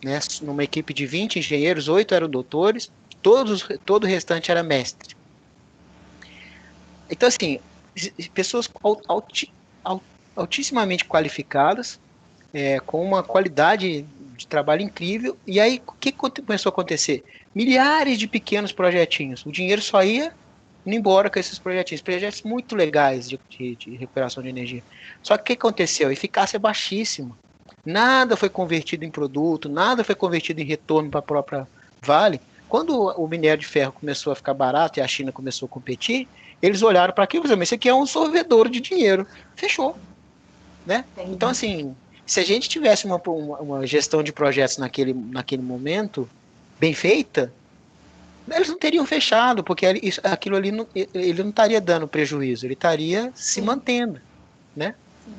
Speaker 2: Né? Numa equipe de 20 engenheiros, 8 eram doutores, todo o restante era mestre. Então, assim, pessoas altissimamente qualificadas, com uma qualidade de trabalho incrível. E aí, o que começou a acontecer? Milhares de pequenos projetinhos. O dinheiro só ia indo embora com esses projetos muito legais de recuperação de energia. Só que o que aconteceu? A eficácia é baixíssima. Nada foi convertido em produto, nada foi convertido em retorno para a própria Vale. Quando o minério de ferro começou a ficar barato e a China começou a competir, eles olharam para aquilo e falaram, isso aqui é um sorvedor de dinheiro. Fechou. Né? Então, assim, se a gente tivesse uma gestão de projetos naquele momento bem feita, eles não teriam fechado, porque aquilo ali ele não estaria dando prejuízo, ele estaria se mantendo, né? Sim.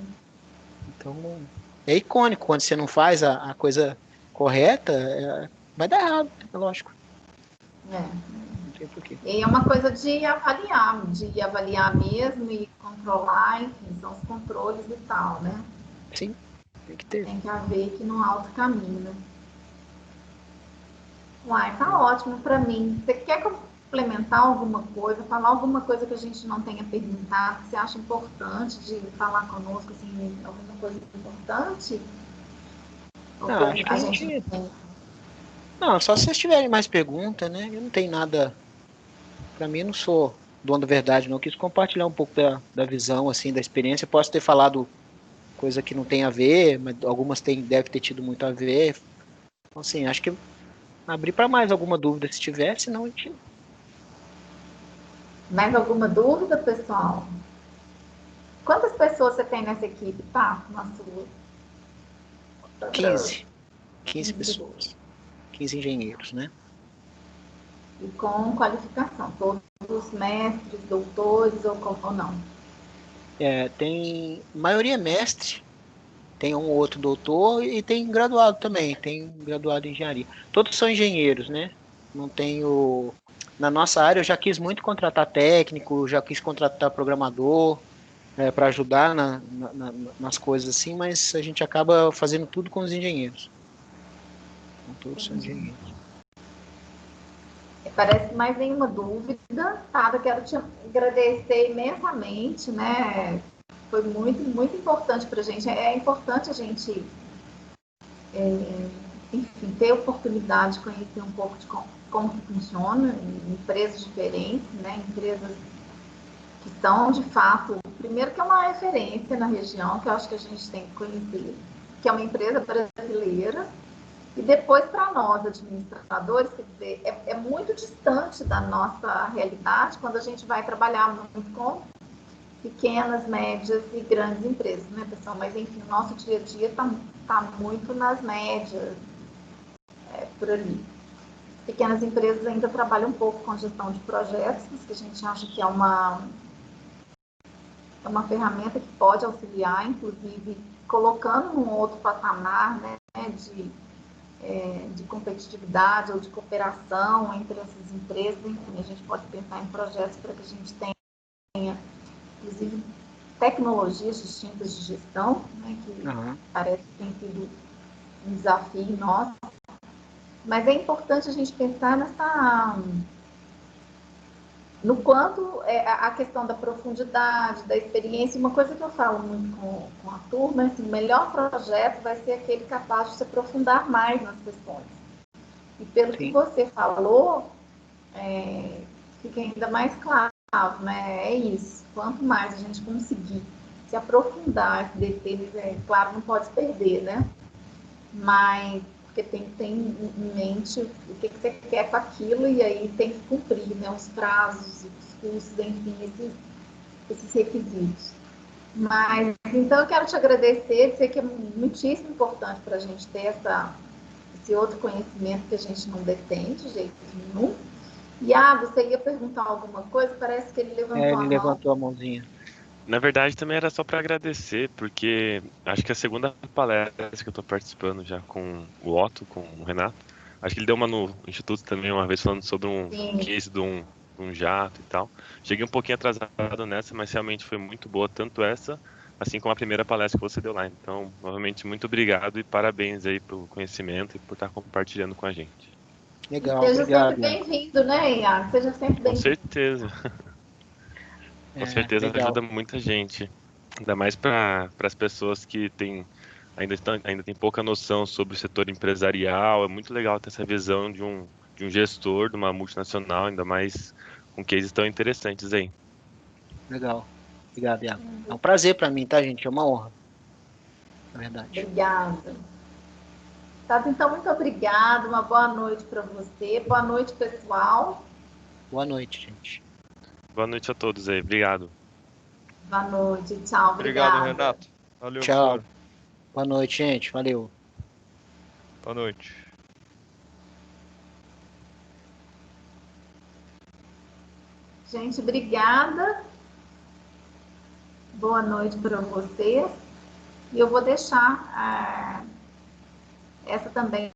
Speaker 2: Então, é icônico, quando você não faz a coisa correta, vai dar errado, é lógico. Não tem porquê.
Speaker 1: E é uma coisa de avaliar mesmo e controlar, enfim, são os controles e tal, né?
Speaker 2: Sim, tem que ter.
Speaker 1: Tem que haver aqui no alto caminho, né? Uai, tá ótimo para mim. Você quer complementar alguma coisa, falar alguma coisa que a gente não tenha perguntado, que você acha importante de falar conosco, assim, alguma coisa importante?
Speaker 2: Não, acho que a gente... Não, só se vocês tiverem mais perguntas, né? Eu não tenho nada... Para mim, eu não sou dono da verdade, não. Eu quis compartilhar um pouco da visão, assim, da experiência. Posso ter falado coisa que não tem a ver, mas algumas deve ter tido muito a ver. Então, assim, acho que abrir para mais alguma dúvida se tiver, senão a gente...
Speaker 1: Mais alguma dúvida, pessoal? Quantas pessoas você tem nessa equipe, tá? Na sua?
Speaker 2: 15 pessoas. 15 engenheiros, né?
Speaker 1: E com qualificação, todos mestres, doutores ou não?
Speaker 2: Tem maioria mestre, tem um ou outro doutor e tem graduado também, tem graduado em engenharia. Todos são engenheiros, né? Não tenho... Na nossa área eu já quis muito contratar técnico, já quis contratar programador para ajudar nas coisas assim, mas a gente acaba fazendo tudo com os engenheiros. Então, todos são engenheiros.
Speaker 1: Parece mais nenhuma dúvida, tá? Eu quero te agradecer imensamente, né? Foi muito, muito importante para a gente. É importante a gente, enfim, ter a oportunidade de conhecer um pouco de como que funciona em empresas diferentes, né? Empresas que são, de fato, primeiro que é uma referência na região, que eu acho que a gente tem que conhecer, que é uma empresa brasileira. E depois, para nós, administradores, quer dizer, é muito distante da nossa realidade quando a gente vai trabalhar muito com pequenas, médias e grandes empresas, né, pessoal? Mas, enfim, o nosso dia a dia está muito nas médias, por ali. Pequenas empresas ainda trabalham um pouco com gestão de projetos, que a gente acha que é uma ferramenta que pode auxiliar, inclusive, colocando num outro patamar, né, de competitividade ou de cooperação entre essas empresas. Enfim, a gente pode pensar em projetos para que a gente tenha, inclusive, tecnologias distintas de gestão, né, que parece que tem sido um desafio nosso. Mas é importante a gente pensar no quanto a questão da profundidade, da experiência. Uma coisa que eu falo muito com a turma é assim, o melhor projeto vai ser aquele capaz de se aprofundar mais nas questões. E pelo que você falou, fica ainda mais claro, né? É isso. Quanto mais a gente conseguir se aprofundar, se deter, claro, não pode se perder, né? Mas porque tem que ter em mente o que você quer com aquilo e aí tem que cumprir, né, os prazos, os custos, enfim, esses requisitos. Mas, então, eu quero te agradecer, dizer que é muitíssimo importante para a gente ter esse outro conhecimento que a gente não detém de jeito nenhum. E, você ia perguntar alguma coisa? Parece que ele levantou a
Speaker 2: Ele
Speaker 1: mão.
Speaker 2: levantou a mãozinha.
Speaker 4: Na verdade, também era só para agradecer, porque acho que é a segunda palestra que eu estou participando já com o Otto, com o Renato. Acho que ele deu uma no Instituto também, uma vez falando sobre um
Speaker 1: Sim.
Speaker 4: case de um jato e tal. Cheguei um pouquinho atrasado nessa, mas realmente foi muito boa, tanto essa, assim como a primeira palestra que você deu lá. Então, novamente, muito obrigado e parabéns aí pelo conhecimento e por estar compartilhando com a gente.
Speaker 2: Legal,
Speaker 1: Seja
Speaker 2: obrigado.
Speaker 1: sempre bem-vindo, né, Iago? Seja sempre
Speaker 4: Com
Speaker 1: bem-vindo.
Speaker 4: certeza. Com certeza
Speaker 2: Legal.
Speaker 4: ajuda muita gente. Ainda mais para as pessoas que ainda tem pouca noção sobre o setor empresarial. É muito legal ter essa visão de um gestor de uma multinacional, ainda mais com cases tão interessantes aí.
Speaker 2: Legal. Obrigado, Iago. É um prazer para mim, tá, gente? É uma honra. Na verdade.
Speaker 1: Obrigada. Tá, então, muito obrigada. Uma boa noite para você. Boa noite, pessoal.
Speaker 2: Boa noite, gente.
Speaker 4: Boa noite a todos aí. Obrigado.
Speaker 1: Boa noite. Tchau.
Speaker 6: Obrigado,
Speaker 1: Obrigada.
Speaker 6: Renato. Valeu,
Speaker 2: Tchau.
Speaker 6: Flor.
Speaker 2: Boa noite, gente. Valeu.
Speaker 6: Boa noite.
Speaker 1: Gente, obrigada. Boa noite para vocês. E eu vou deixar essa também